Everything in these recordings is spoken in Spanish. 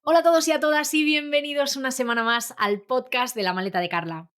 Hola a todos y a todas y bienvenidos una semana más al podcast de La Maleta de Carla.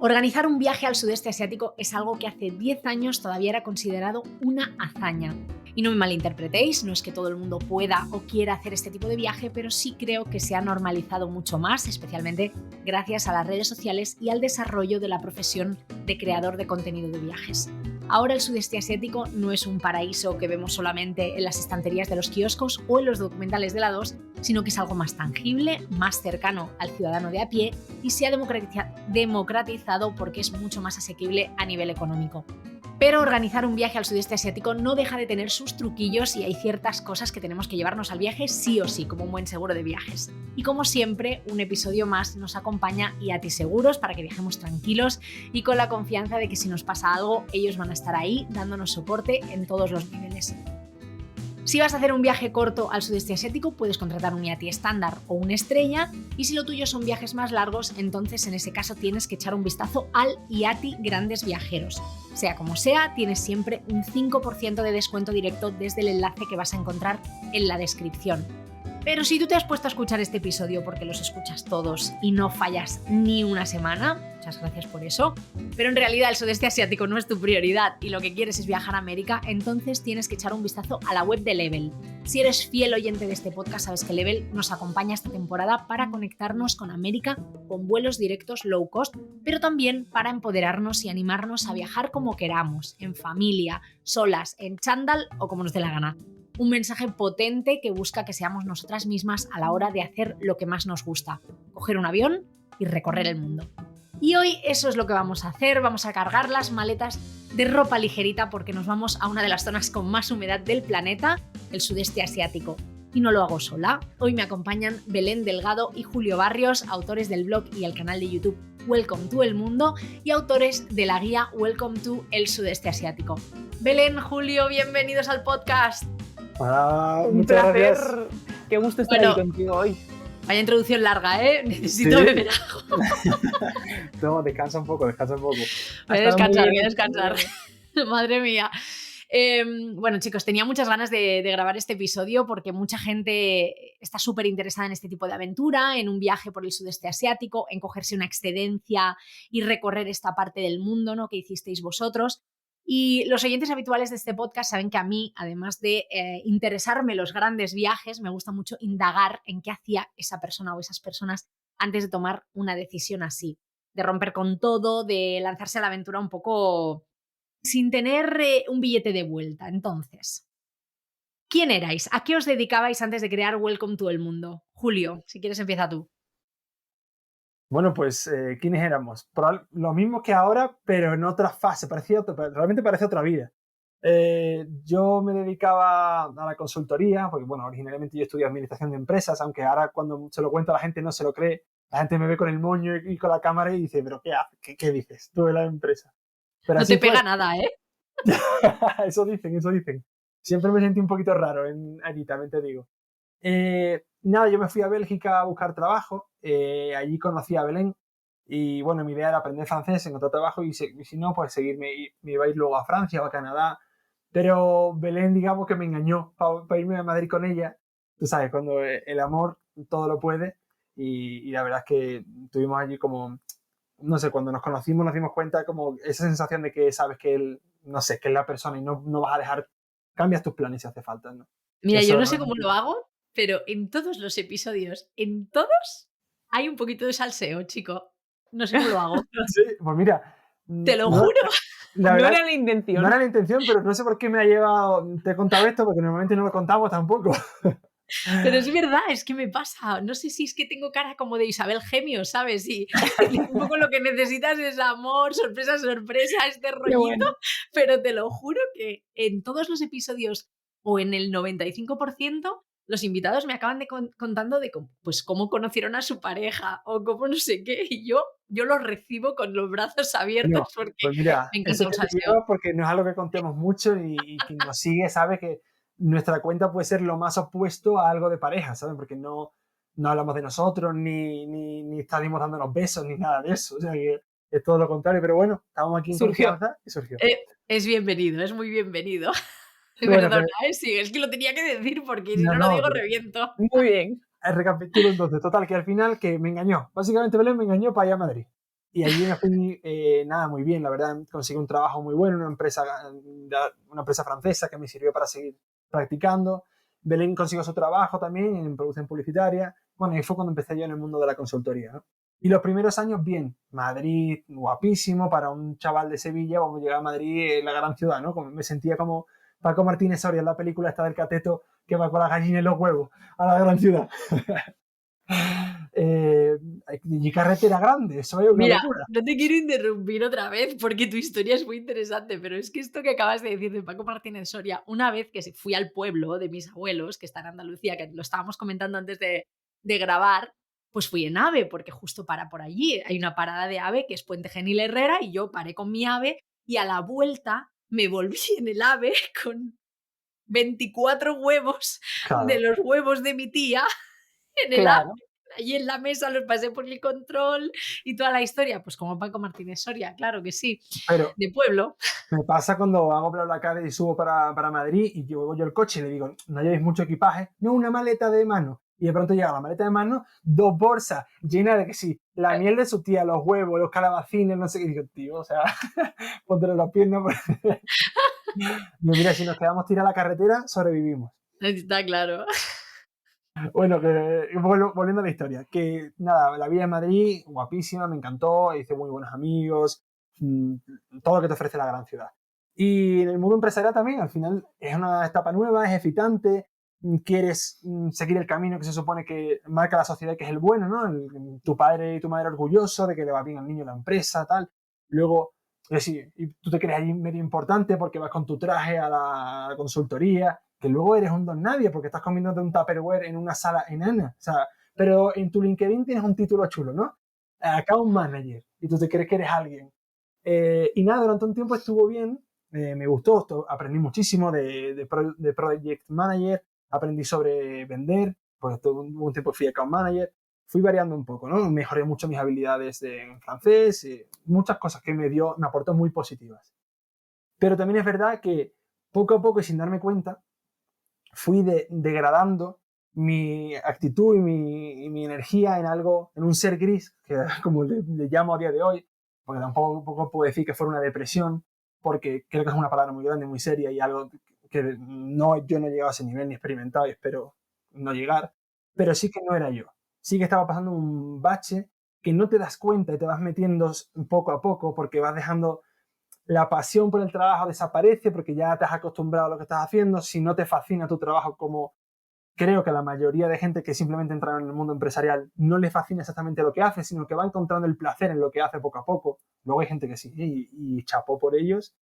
Organizar un viaje al sudeste asiático es algo que hace 10 años todavía era considerado una hazaña. Y no me malinterpretéis, no es que todo el mundo pueda o quiera hacer este tipo de viaje, pero sí creo que se ha normalizado mucho más, especialmente gracias a las redes sociales y al desarrollo de la profesión de creador de contenido de viajes. Ahora el sudeste asiático no es un paraíso que vemos solamente en las estanterías de los kioscos o en los documentales de la 2, sino que es algo más tangible, más cercano al ciudadano de a pie y se ha democratizado porque es mucho más asequible a nivel económico. Pero organizar un viaje al sudeste asiático no deja de tener sus truquillos y hay ciertas cosas que tenemos que llevarnos al viaje sí o sí, como un buen seguro de viajes. Y como siempre, un episodio más nos acompaña IATI Seguros para que viajemos tranquilos y con la confianza de que si nos pasa algo, ellos van a estar ahí dándonos soporte en todos los niveles. Si vas a hacer un viaje corto al sudeste asiático, puedes contratar un IATI estándar o una estrella, y si lo tuyo son viajes más largos, entonces en ese caso tienes que echar un vistazo al IATI Grandes Viajeros. Sea como sea, tienes siempre un 5% de descuento directo desde el enlace que vas a encontrar en la descripción. Pero si tú te has puesto a escuchar este episodio porque los escuchas todos y no fallas ni una semana, muchas gracias por eso, pero en realidad el sudeste asiático no es tu prioridad y lo que quieres es viajar a América, entonces tienes que echar un vistazo a la web de Level. Si eres fiel oyente de este podcast, sabes que Level nos acompaña esta temporada para conectarnos con América con vuelos directos low cost, pero también para empoderarnos y animarnos a viajar como queramos, en familia, solas, en chándal o como nos dé la gana. Un mensaje potente que busca que seamos nosotras mismas a la hora de hacer lo que más nos gusta, coger un avión y recorrer el mundo. Y hoy eso es lo que vamos a hacer, vamos a cargar las maletas de ropa ligerita porque nos vamos a una de las zonas con más humedad del planeta, el sudeste asiático. Y no lo hago sola, hoy me acompañan Belén Delgado y Julio Barrios, autores del blog y el canal de YouTube Welcome to El Mundo y autores de la guía Welcome to El Sudeste Asiático. Belén, Julio, bienvenidos al podcast. Muchas gracias. Qué gusto estar ahí contigo hoy. Vaya introducción larga, ¿eh? Necesito beber algo. No, descansa un poco. Voy a descansar. Madre mía. Bueno, chicos, tenía muchas ganas de grabar este episodio porque mucha gente está súper interesada en este tipo de aventura, en un viaje por el sudeste asiático, en cogerse una excedencia y recorrer esta parte del mundo, ¿no?, que hicisteis vosotros. Y los oyentes habituales de este podcast saben que a mí, además de interesarme los grandes viajes, me gusta mucho indagar en qué hacía esa persona o esas personas antes de tomar una decisión así, de romper con todo, de lanzarse a la aventura un poco sin tener un billete de vuelta. Entonces, ¿quién erais? ¿A qué os dedicabais antes de crear Welcome to El Mundo? Julio, si quieres empieza tú. Bueno, pues, ¿quiénes éramos? Lo mismo que ahora, pero en otra fase. Realmente parece otra vida. Yo me dedicaba a la consultoría, porque, bueno, originalmente yo estudié administración de empresas, aunque ahora cuando se lo cuento a la gente no se lo cree. La gente me ve con el moño y con la cámara y dice, ¿pero qué haces? ¿Qué dices? Tú de la empresa. Pero No te pega nada, ¿eh? Eso dicen. Siempre me sentí un poquito raro allí, también te digo. Nada, yo me fui a Bélgica a buscar trabajo. Allí conocí a Belén y, bueno, mi idea era aprender francés, encontrar trabajo y si no, pues seguirme. Me iba a ir luego a Francia o a Canadá. Pero Belén, digamos que me engañó para irme a Madrid con ella. Tú sabes, cuando el amor todo lo puede. Y la verdad es que tuvimos allí como, no sé, cuando nos conocimos nos dimos cuenta como esa sensación de que sabes que él, no sé, que es la persona y no vas a dejar, cambias tus planes si hace falta, ¿no? Mira, Eso yo no sé cómo realmente. lo hago, pero en todos los episodios, en todos, hay un poquito de salseo, chico. No sé cómo lo hago. Sí, pues mira, Te lo no, juro. la No verdad, era la intención. no era la intención, pero no sé por qué me ha llevado, te he contado esto, porque normalmente no lo contamos tampoco. Pero es verdad, es que me pasa. No sé si es que tengo cara como de Isabel Gemio, ¿sabes? Y un poco lo que necesitas es amor, sorpresa, este rollito. Bueno. Pero te lo juro que en todos los episodios, o en el 95%, los invitados me acaban de contando de cómo conocieron a su pareja o cómo no sé qué. Y yo los recibo con los brazos abiertos No, porque pues mira, me eso encanta un que te salseo. digo porque no es algo que contemos mucho y quien nos sigue sabe que nuestra cuenta puede ser lo más opuesto a algo de pareja, ¿sabes? Porque no hablamos de nosotros, ni salimos dándonos besos, ni nada de eso. O sea que es todo lo contrario, pero bueno, estábamos aquí en Surgió. confianza y surgió. Es bienvenido, es muy bienvenido. Bueno, Perdona, sí, es que lo tenía que decir porque si no, no lo no, digo reviento. Muy bien. recapitulo entonces, total, que al final que me engañó. Básicamente Belén me engañó para ir a Madrid. Y allí me fui, nada, muy bien, la verdad, conseguí un trabajo muy bueno, una empresa francesa que me sirvió para seguir practicando. Belén consiguió su trabajo también en producción publicitaria. Bueno, y fue cuando empecé yo en el mundo de la consultoría, ¿no? Y los primeros años, bien. Madrid, guapísimo, para un chaval de Sevilla, como llegar a Madrid, la gran ciudad, ¿no? Como, me sentía como Paco Martínez Soria en la película esta del cateto que va con la gallina y los huevos a la gran ciudad. Y carretera grande, eso es una Mira, locura. no te quiero interrumpir otra vez porque tu historia es muy interesante, pero es que esto que acabas de decir de Paco Martínez Soria, una vez que fui al pueblo de mis abuelos, que está en Andalucía, que lo estábamos comentando antes de grabar, pues fui en AVE, porque justo para por allí hay una parada de AVE que es Puente Genil Herrera y yo paré con mi AVE y a la vuelta me volví en el AVE con 24 huevos de Claro, los huevos de mi tía en el AVE. Claro. Allí en la mesa los pasé por el control y toda la historia, pues como Paco Martínez Soria, claro que sí, pero de pueblo. me pasa cuando hago BlaBlaCar y subo para Madrid y llevo yo el coche y le digo, no llevéis mucho equipaje, no, una maleta de mano. Y de pronto llega la maleta de mano, 2 bolsas llenas de que sí, la miel de su tía, los huevos, los calabacines, no sé qué. Y digo, tío, o sea, póntelo las piernas. Digo, mira, si nos quedamos tirados a la carretera, sobrevivimos. Está claro. Bueno, que volviendo a la historia, que nada, la vida en Madrid, guapísima, me encantó, hice muy buenos amigos, todo lo que te ofrece la gran ciudad. Y en el mundo empresarial también, al final es una etapa nueva, es excitante, quieres seguir el camino que se supone que marca la sociedad, que es el bueno, ¿no? Tu padre y tu madre orgullosos de que le va bien al niño en la empresa, tal. Luego, sí, y tú te crees ahí medio importante porque vas con tu traje a la consultoría, que luego eres un don nadie porque estás comiendo de un Tupperware en una sala enana. O sea, pero en tu LinkedIn tienes un título chulo, ¿no? Account Manager. Y tú te crees que eres alguien. Y nada, durante un tiempo estuvo bien. Me gustó, aprendí muchísimo de Project Manager, aprendí sobre vender, pues todo un tiempo fui Account Manager, fui variando un poco, ¿no? Mejoré mucho mis habilidades en francés, muchas cosas que me aportó muy positivas. Pero también es verdad que poco a poco y sin darme cuenta, fui degradando mi actitud y mi energía en algo, en un ser gris, que como le llamo a día de hoy, porque tampoco puedo decir que fuera una depresión, porque creo que es una palabra muy grande, muy seria y algo que yo no he llegado a ese nivel ni experimentado y espero no llegar, pero sí que no era yo. Sí que estaba pasando un bache que no te das cuenta y te vas metiendo poco a poco porque vas dejando la pasión por el trabajo desaparece porque ya te has acostumbrado a lo que estás haciendo. Si no te fascina tu trabajo, como creo que la mayoría de gente que simplemente entra en el mundo empresarial no le fascina exactamente lo que hace, sino que va encontrando el placer en lo que hace poco a poco. Luego hay gente que sí, y chapó por ellos,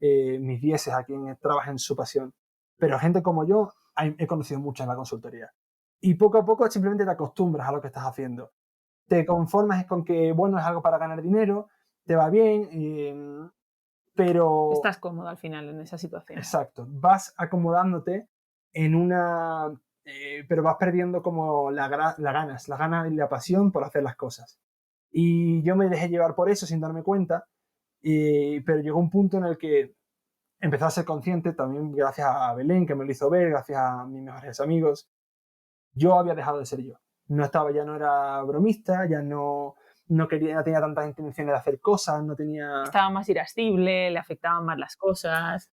mis dieces a quien trabaja en su pasión. Pero gente como yo, he conocido mucho en la consultoría. Y poco a poco simplemente te acostumbras a lo que estás haciendo. Te conformas con que, bueno, es algo para ganar dinero, te va bien, pero... Estás cómodo al final en esa situación. Exacto, vas acomodándote en una... pero vas perdiendo como las ganas y la pasión por hacer las cosas. Y yo me dejé llevar por eso sin darme cuenta, pero llegó un punto en el que empecé a ser consciente, también gracias a Belén, que me lo hizo ver, gracias a mis mejores amigos. Yo había dejado de ser yo. Ya no era bromista, ya no quería, no tenía tantas intenciones de hacer cosas, no tenía... Estaba más irascible, le afectaban más las cosas.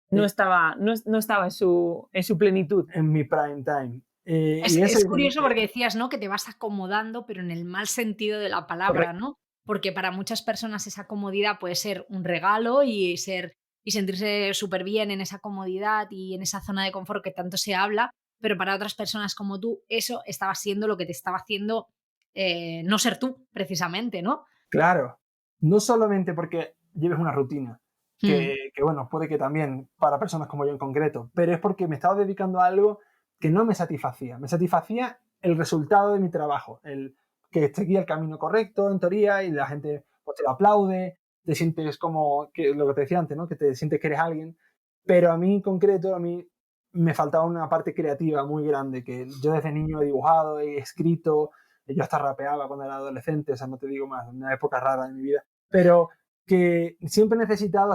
No estaba en su plenitud. En mi prime time. Es curioso porque decías, ¿no? Que te vas acomodando, pero en el mal sentido de la palabra, Correcto. ¿no? Porque para muchas personas esa comodidad puede ser un regalo y sentirse súper bien en esa comodidad y en esa zona de confort que tanto se habla, pero para otras personas como tú, eso estaba siendo lo que te estaba haciendo no ser tú, precisamente, ¿no? Claro, no solamente porque lleves una rutina, Mm. que bueno, puede que también para personas como yo en concreto, pero es porque me estaba dedicando a algo que no me satisfacía. Me satisfacía el resultado de mi trabajo, el que seguía el camino correcto, en teoría, y la gente pues, te lo aplaude, te sientes como lo que te decía antes, ¿no? Que te sientes que eres alguien, pero a mí en concreto, a mí me faltaba una parte creativa muy grande, que yo desde niño he dibujado, he escrito, Yo hasta rapeaba cuando era adolescente, o sea, no te digo más, una época rara de mi vida, pero que siempre he necesitado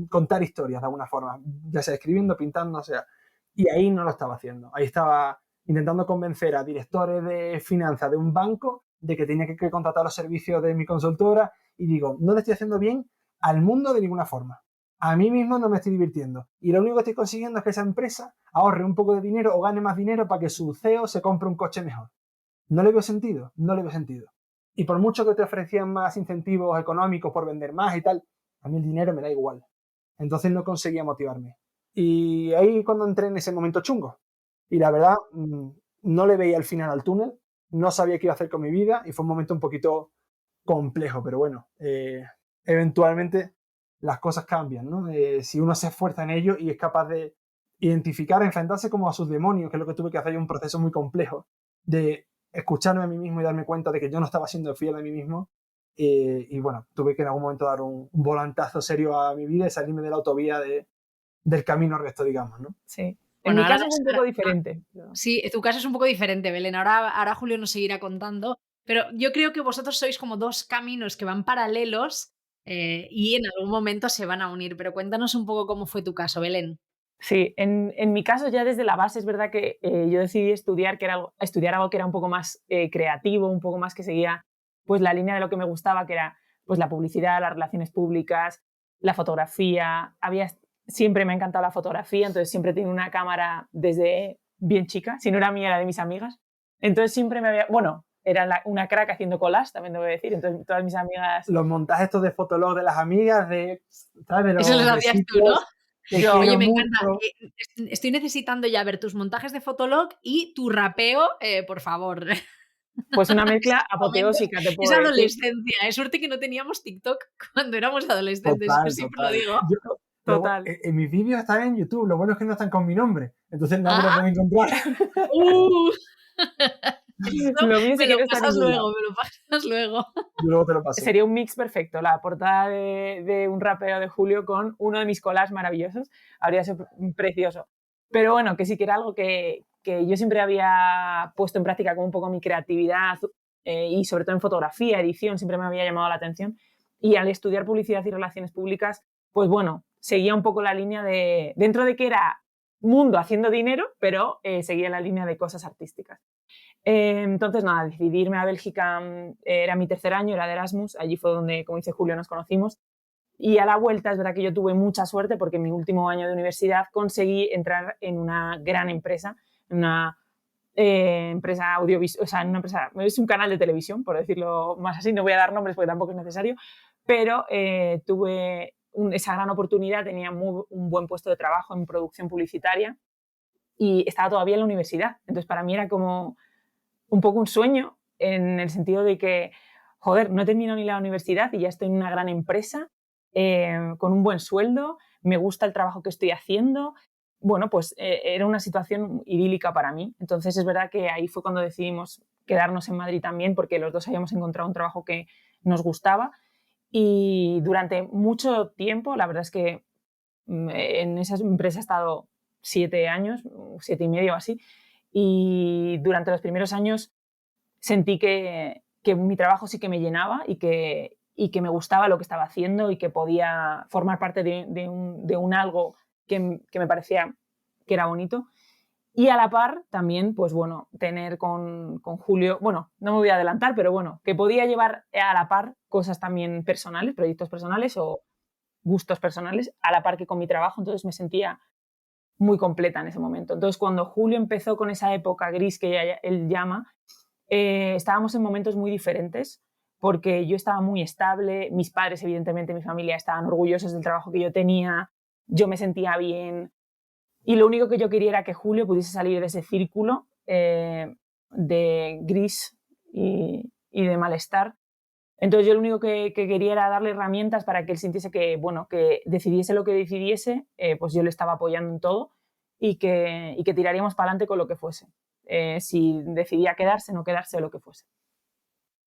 contar historias de alguna forma, ya sea escribiendo, pintando, o sea, y ahí no lo estaba haciendo. Ahí estaba intentando convencer a directores de finanzas de un banco de que tenía que contratar los servicios de mi consultora y digo, no le estoy haciendo bien al mundo de ninguna forma. A mí mismo no me estoy divirtiendo. Y lo único que estoy consiguiendo es que esa empresa ahorre un poco de dinero o gane más dinero para que su CEO se compre un coche mejor. No le veo sentido, no le veo sentido. Y por mucho que te ofrecían más incentivos económicos por vender más y tal, a mí el dinero me da igual. Entonces no conseguía motivarme. Y ahí cuando entré en ese momento chungo. Y la verdad, no le veía el final al túnel, no sabía qué iba a hacer con mi vida y fue un momento un poquito complejo, pero bueno, eventualmente las cosas cambian, ¿no? Si uno se esfuerza en ello y es capaz de identificar, enfrentarse como a sus demonios, que es lo que tuve que hacer, un proceso muy complejo de escucharme a mí mismo y darme cuenta de que yo no estaba siendo fiel a mí mismo. Y bueno, tuve que en algún momento dar un volantazo serio a mi vida y salirme de la autovía del camino recto, digamos, ¿no? Sí. En Bueno, mi caso es un poco diferente. Sí, tu caso es un poco diferente, Belén. Ahora Julio nos seguirá contando, pero yo creo que vosotros sois como dos caminos que van paralelos y en algún momento se van a unir. Pero cuéntanos un poco cómo fue tu caso, Belén. Sí, en mi caso ya desde la base es verdad que yo decidí estudiar algo que era un poco más creativo, un poco más que seguía pues la línea de lo que me gustaba, que era pues la publicidad, las relaciones públicas, la fotografía. Siempre me ha encantado la fotografía, entonces siempre he tenido una cámara desde bien chica, si no era mía era de mis amigas. Entonces siempre era una crack haciendo collage, también debo decir, entonces todas mis amigas... Los montajes estos de Fotolog de las amigas, ¿sabes? De los Eso lo hacías tú, ¿no? Oye, me encanta. mucho. Estoy necesitando ya ver tus montajes de Fotolog y tu rapeo, por favor. Pues una mezcla apoteósica, te Es puedo decir. adolescencia. Es suerte que no teníamos TikTok cuando éramos adolescentes. Total, Yo siempre lo digo. Total. En mis vídeos están en YouTube, lo bueno es que no están con mi nombre, entonces no me lo Ah. pueden encontrar. Lo mío sí Me que lo no está en pasas ningún luego, lado. me lo pasas luego. Yo luego te lo paso. Sería un mix perfecto, la portada de un rapeo de Julio con uno de mis collages maravillosos. Habría sido precioso. Pero bueno, que sí que era algo que yo siempre había puesto en práctica como un poco mi creatividad y sobre todo en fotografía, edición, siempre me había llamado la atención. Y al estudiar publicidad y relaciones públicas, pues bueno, seguía un poco la línea de, dentro de que era mundo haciendo dinero, pero seguía la línea de cosas artísticas. Entonces, nada, decidí irme a Bélgica, era mi tercer año, era de Erasmus, allí fue donde, como dice Julio, nos conocimos. Y a la vuelta es verdad que yo tuve mucha suerte porque en mi último año de universidad conseguí entrar en una gran empresa, una empresa audiovisual, o sea, es un canal de televisión, por decirlo más así, no voy a dar nombres porque tampoco es necesario, pero tuve esa gran oportunidad, tenía un buen puesto de trabajo en producción publicitaria y estaba todavía en la universidad. Entonces, para mí era como un poco un sueño en el sentido de que, joder, no he terminado ni la universidad y ya estoy en una gran empresa con un buen sueldo, me gusta el trabajo que estoy haciendo. Bueno, pues era una situación idílica para mí. Entonces es verdad que ahí fue cuando decidimos quedarnos en Madrid también porque los dos habíamos encontrado un trabajo que nos gustaba y durante mucho tiempo, la verdad es que en esa empresa he estado 7 años, 7 y medio o así, y durante los primeros años sentí que mi trabajo sí que me llenaba y que me gustaba lo que estaba haciendo y que podía formar parte de un algo que me parecía que era bonito. Y a la par también, pues bueno, tener con Julio, bueno, no me voy a adelantar, pero bueno, que podía llevar a la par cosas también personales, proyectos personales o gustos personales, a la par que con mi trabajo, entonces me sentía muy completa en ese momento. Entonces, cuando Julio empezó con esa época gris que él llama, estábamos en momentos muy diferentes porque yo estaba muy estable, mis padres, evidentemente, mi familia estaban orgullosos del trabajo que yo tenía, yo me sentía bien y lo único que yo quería era que Julio pudiese salir de ese círculo de gris y de malestar. Entonces yo lo único que quería era darle herramientas para que él sintiese que, bueno, que decidiese lo que decidiese, pues yo le estaba apoyando en todo y que tiraríamos para adelante con lo que fuese. Si decidía quedarse, no quedarse, o lo que fuese.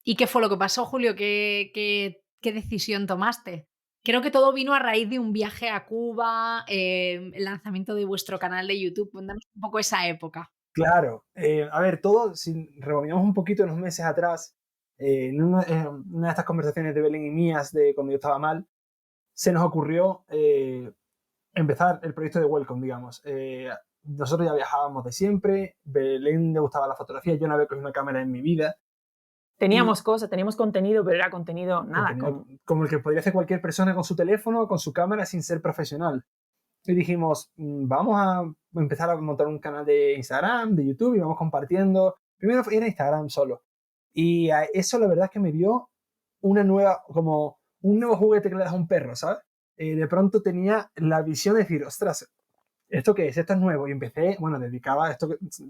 ¿Y qué fue lo que pasó, Julio? ¿Qué decisión tomaste? Creo que todo vino a raíz de un viaje a Cuba, el lanzamiento de vuestro canal de YouTube. Cuéntanos un poco esa época. Claro, a ver, todo, si rebobinamos un poquito unos meses atrás, en una de estas conversaciones de Belén y mías de cuando yo estaba mal, se nos ocurrió empezar el proyecto de Welcome, digamos. Nosotros ya viajábamos de siempre, Belén le gustaba la fotografía, yo no había cogido una cámara en mi vida. Teníamos cosas, teníamos contenido, pero era contenido nada. Como el que podría hacer cualquier persona con su teléfono, con su cámara, sin ser profesional. Y dijimos, vamos a empezar a montar un canal de Instagram, de YouTube, y vamos compartiendo. Primero era Instagram solo. Y a eso la verdad es que me dio como un nuevo juguete que le das a un perro, ¿sabes? De pronto tenía la visión de decir, ostras, ¿esto qué es? Esto es nuevo. Y empecé, bueno, dedicaba esto,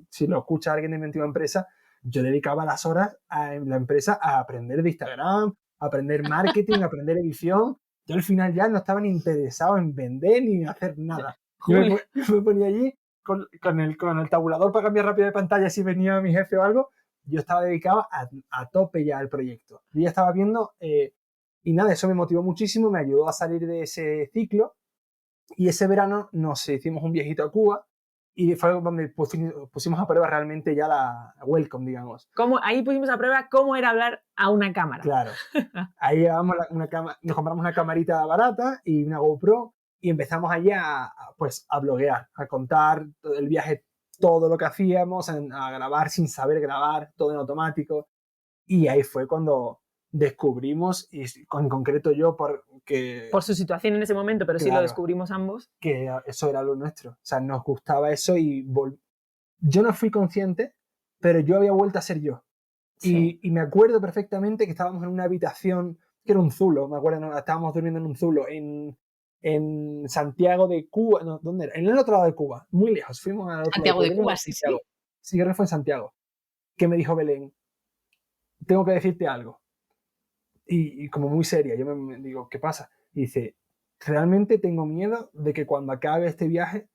si lo escucha alguien de mi antigua empresa, yo dedicaba las horas en la empresa a aprender de Instagram, a aprender marketing, a aprender edición. Yo al final ya no estaba ni interesado en vender ni en hacer nada. Yo me ponía allí con el tabulador para cambiar rápido de pantalla si venía mi jefe o algo. Yo estaba dedicado a tope ya al proyecto. Yo ya estaba viendo y nada, eso me motivó muchísimo, me ayudó a salir de ese ciclo. Y ese verano nos hicimos un viajito a Cuba y fue donde pusimos a prueba realmente ya la Welcome, digamos. Ahí pusimos a prueba cómo era hablar a una cámara. Claro. Ahí llevamos nos compramos una camarita barata y una GoPro y empezamos allá a bloguear, a contar el viaje, todo lo que hacíamos, a grabar sin saber grabar, todo en automático. Y ahí fue cuando descubrimos, y en concreto yo, por su situación en ese momento, pero claro, sí lo descubrimos ambos, que eso era lo nuestro. O sea, nos gustaba eso y yo no fui consciente, pero yo había vuelto a ser yo. Sí. Y me acuerdo perfectamente que estábamos en una habitación, que era un zulo, me acuerdo, estábamos durmiendo en un zulo en Santiago de Cuba, no, ¿dónde era? En el otro lado de Cuba, muy lejos, fuimos al otro Santiago de Cuba, sí, sí. Sí, creo que fue en Santiago, que me dijo Belén, tengo que decirte algo. Y como muy seria, yo me digo, ¿qué pasa? Y dice, realmente tengo miedo de que cuando acabe este viaje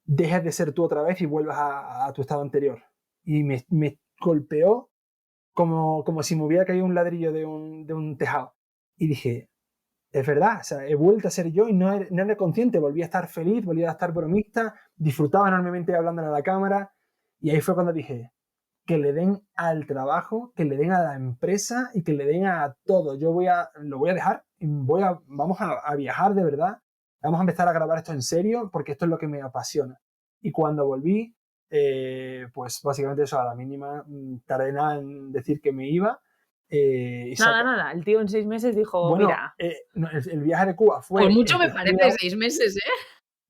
dejes de ser tú otra vez y vuelvas a tu estado anterior. Y me golpeó como si me hubiera caído un ladrillo de un tejado. Y dije, es verdad, o sea, he vuelto a ser yo y no era consciente, volví a estar feliz, volví a estar bromista, disfrutaba enormemente hablándole a la cámara. Y ahí fue cuando dije, que le den al trabajo, que le den a la empresa y que le den a todo. Lo voy a dejar y vamos a viajar de verdad. Vamos a empezar a grabar esto en serio porque esto es lo que me apasiona. Y cuando volví, pues básicamente eso, a la mínima, tardé nada en decir que me iba. Nada. El tío en 6 meses dijo, bueno, mira. El viaje de Cuba fue... Por mucho me parece 6 meses, ¿eh?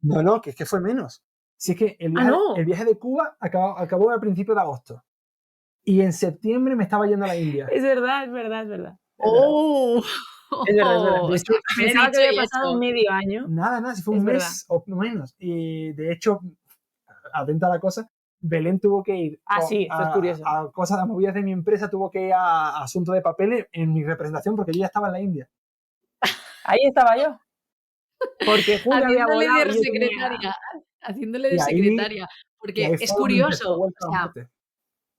No, que es que fue menos. Si es que el viaje de Cuba acabó al principio de agosto. Y en septiembre me estaba yendo a la India. Es verdad. ¡Oh! Es verdad. De hecho, pensaba que había pasado medio año. Nada, si fue un mes o menos. Y de hecho, atenta a la cosa, Belén tuvo que ir sí, esto es curioso. a cosas, a movidas de mi empresa, tuvo que ir a asuntos de papeles en mi representación porque yo ya estaba en la India. Ahí estaba yo. Porque Julio había volado. Haciéndole de secretaria. Porque es curioso.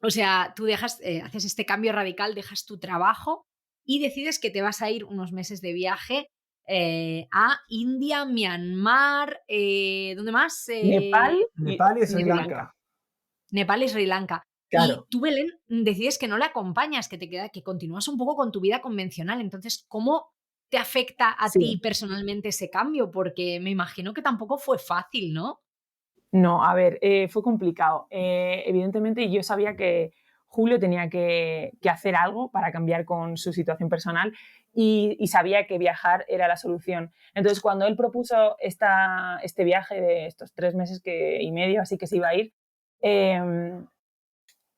O sea, tú haces este cambio radical, dejas tu trabajo y decides que te vas a ir unos meses de viaje a India, Myanmar, ¿dónde más? Nepal y Sri Lanka. Nepal y Sri Lanka. Claro. Y tú, Belén, decides que no le acompañas, que continúas un poco con tu vida convencional. Entonces, ¿cómo te afecta a ti personalmente ese cambio? Porque me imagino que tampoco fue fácil, ¿no? No, a ver, fue complicado. Evidentemente yo sabía que Julio tenía que hacer algo para cambiar con su situación personal y sabía que viajar era la solución. Entonces, cuando él propuso este viaje de estos 3 meses y medio, así que se iba a ir,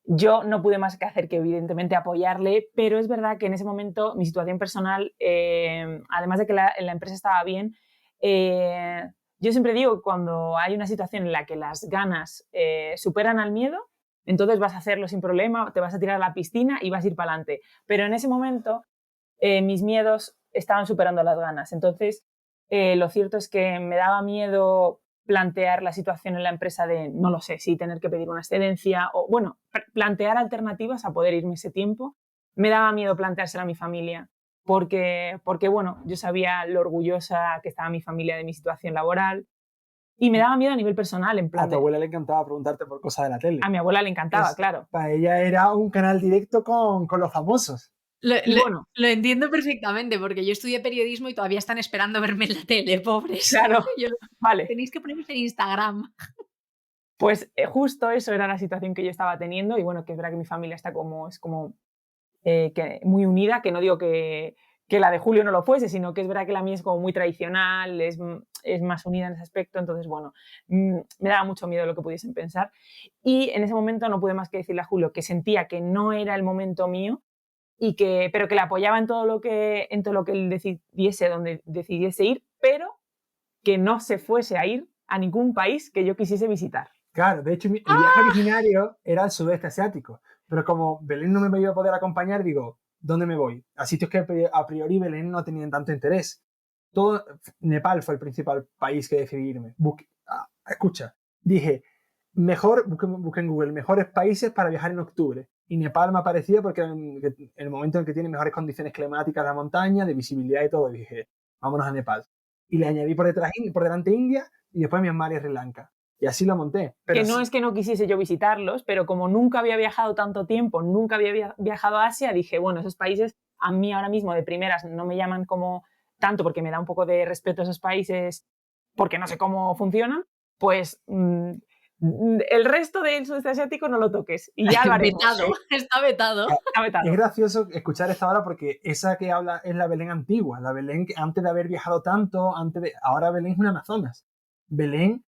yo no pude más que hacer que evidentemente apoyarle, pero es verdad que en ese momento mi situación personal, además de que la empresa estaba bien, yo siempre digo que cuando hay una situación en la que las ganas superan al miedo, entonces vas a hacerlo sin problema, te vas a tirar a la piscina y vas a ir para adelante. Pero en ese momento mis miedos estaban superando las ganas. Entonces lo cierto es que me daba miedo plantear la situación en la empresa de, no lo sé, si tener que pedir una excedencia o, bueno, plantear alternativas a poder irme ese tiempo. Me daba miedo planteárselo a mi familia. Porque, bueno, yo sabía lo orgullosa que estaba mi familia de mi situación laboral. Y me daba miedo a nivel personal, en plan... A tu abuela le encantaba preguntarte por cosas de la tele. A mi abuela le encantaba, claro. Para ella era un canal directo con los famosos. Lo entiendo perfectamente, porque yo estudié periodismo y todavía están esperando verme en la tele, pobres. Claro, vale. Tenéis que ponerme en Instagram. Pues justo eso era la situación que yo estaba teniendo y bueno, que es verdad que mi familia está que muy unida, que no digo que la de Julio no lo fuese, sino que es verdad que la mía es como muy tradicional, es más unida en ese aspecto, entonces bueno, me daba mucho miedo lo que pudiesen pensar y en ese momento no pude más que decirle a Julio que sentía que no era el momento mío pero que le apoyaba en todo lo que él decidiese, donde decidiese ir, pero que no se fuese a ir a ningún país que yo quisiese visitar. Claro, de hecho el viaje originario era al sudeste asiático, pero como Belén no me iba a poder acompañar, digo, ¿dónde me voy? A sitios que a priori Belén no tenían tanto interés. Nepal fue el principal país que decidí irme. Escucha, dije, busqué en Google, mejores países para viajar en octubre. Y Nepal me aparecía porque era el momento en el que tiene mejores condiciones climáticas la montaña, de visibilidad y todo. Y dije, vámonos a Nepal. Y le añadí por delante India y después Myanmar y Sri Lanka. Y así lo monté. Pero no es que no quisiese yo visitarlos, pero como nunca había viajado tanto tiempo, nunca había viajado a Asia, dije, bueno, esos países a mí ahora mismo de primeras no me llaman como tanto porque me da un poco de respeto a esos países porque no sé cómo funcionan, pues el resto del sudeste asiático no lo toques y ya lo haremos. Está vetado. Es gracioso escuchar esta hora porque esa que habla es la Belén antigua, la Belén que antes de haber viajado tanto, ahora Belén es una Amazonas. Belén,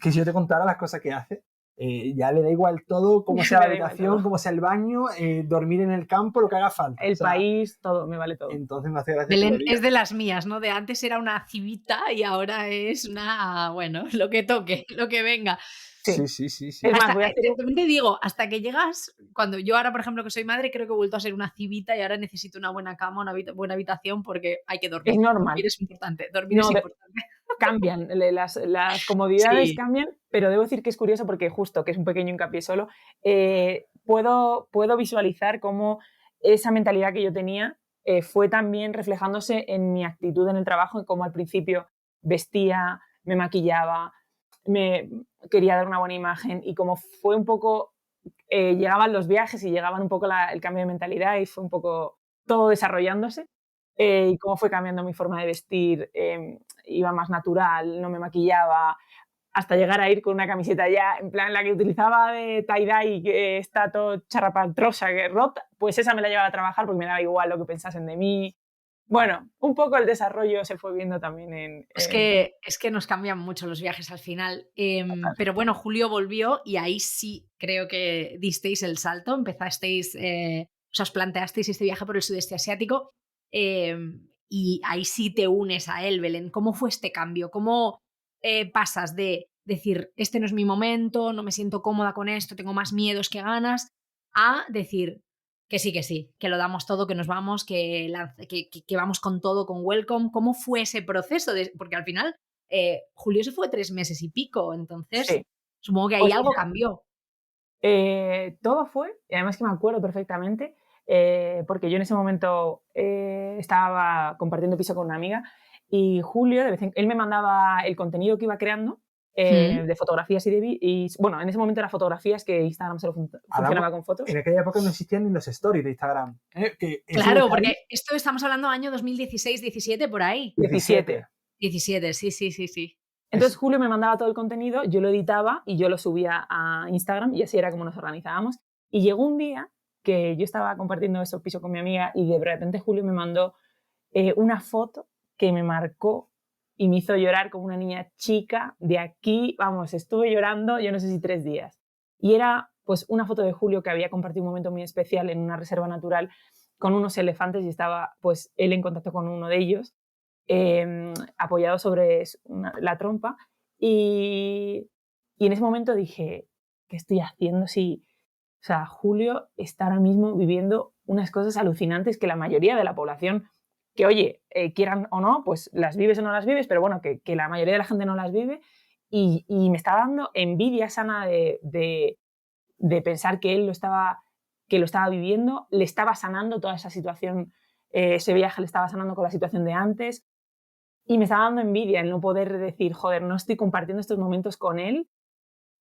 que si yo te contara las cosas que hace, ya le da igual todo, cómo sea la habitación, cómo sea el baño, dormir en el campo, lo que haga falta. El país, todo, me vale todo. Entonces me hace gracia. Belén es de las mías, ¿no? De antes era una civita y ahora es una, bueno, lo que toque, lo que venga. Sí. Es más, te digo, hasta que llegas, cuando yo ahora, por ejemplo, que soy madre, creo que he vuelto a ser una civita y ahora necesito una buena cama, una buena habitación porque hay que dormir. Es normal. Dormir es importante. Dormir es importante. Cambian, las comodidades cambian, pero debo decir que es curioso porque justo, que es un pequeño hincapié solo, puedo visualizar cómo esa mentalidad que yo tenía fue también reflejándose en mi actitud en el trabajo, en cómo al principio vestía, me maquillaba, me quería dar una buena imagen y como fue un poco, llegaban los viajes y llegaban un poco el cambio de mentalidad y fue un poco todo desarrollándose y cómo fue cambiando mi forma de vestir, iba más natural, no me maquillaba, hasta llegar a ir con una camiseta ya, en plan la que utilizaba de tie-dye que está todo charrapatrosa, que rota, pues esa me la llevaba a trabajar porque me daba igual lo que pensasen de mí. Bueno, un poco el desarrollo se fue viendo también Es que nos cambian mucho los viajes al final. Pero bueno, Julio volvió y ahí sí creo que disteis el salto, empezasteis, os planteasteis este viaje por el sudeste asiático y ahí sí te unes a él, Belén. ¿Cómo fue este cambio? ¿Cómo pasas de decir, este no es mi momento, no me siento cómoda con esto, tengo más miedos que ganas, a decir... Que sí, que lo damos todo, que nos vamos, que vamos con todo, con Welcome. ¿Cómo fue ese proceso? Porque al final Julio se fue 3 meses y pico, entonces supongo que ahí algo cambió. Todo fue, y además que me acuerdo perfectamente, porque yo en ese momento estaba compartiendo piso con una amiga y Julio, él me mandaba el contenido que iba creando, de fotografías y bueno, en ese momento eran fotografías que Instagram solo funcionaba con fotos. En aquella época no existían ni los stories de Instagram. Claro, porque esto estamos hablando año 2016, 17, por ahí. 17, sí. Entonces Julio me mandaba todo el contenido, yo lo editaba y yo lo subía a Instagram y así era como nos organizábamos. Y llegó un día que yo estaba compartiendo ese piso con mi amiga y de repente Julio me mandó una foto que me marcó y me hizo llorar como una niña chica de aquí, vamos, estuve llorando, yo no sé si 3 días. Y era pues una foto de Julio que había compartido un momento muy especial en una reserva natural con unos elefantes y estaba pues él en contacto con uno de ellos, apoyado sobre la trompa y en ese momento dije, ¿qué estoy haciendo si... O sea, Julio está ahora mismo viviendo unas cosas alucinantes que la mayoría de la población... que oye, quieran o no, pues las vives o no las vives, pero bueno, que la mayoría de la gente no las vive y me está dando envidia sana de pensar que él lo estaba viviendo, le estaba sanando toda esa situación, ese viaje le estaba sanando con la situación de antes Y me estaba dando envidia el no poder decir, joder, no estoy compartiendo estos momentos con él.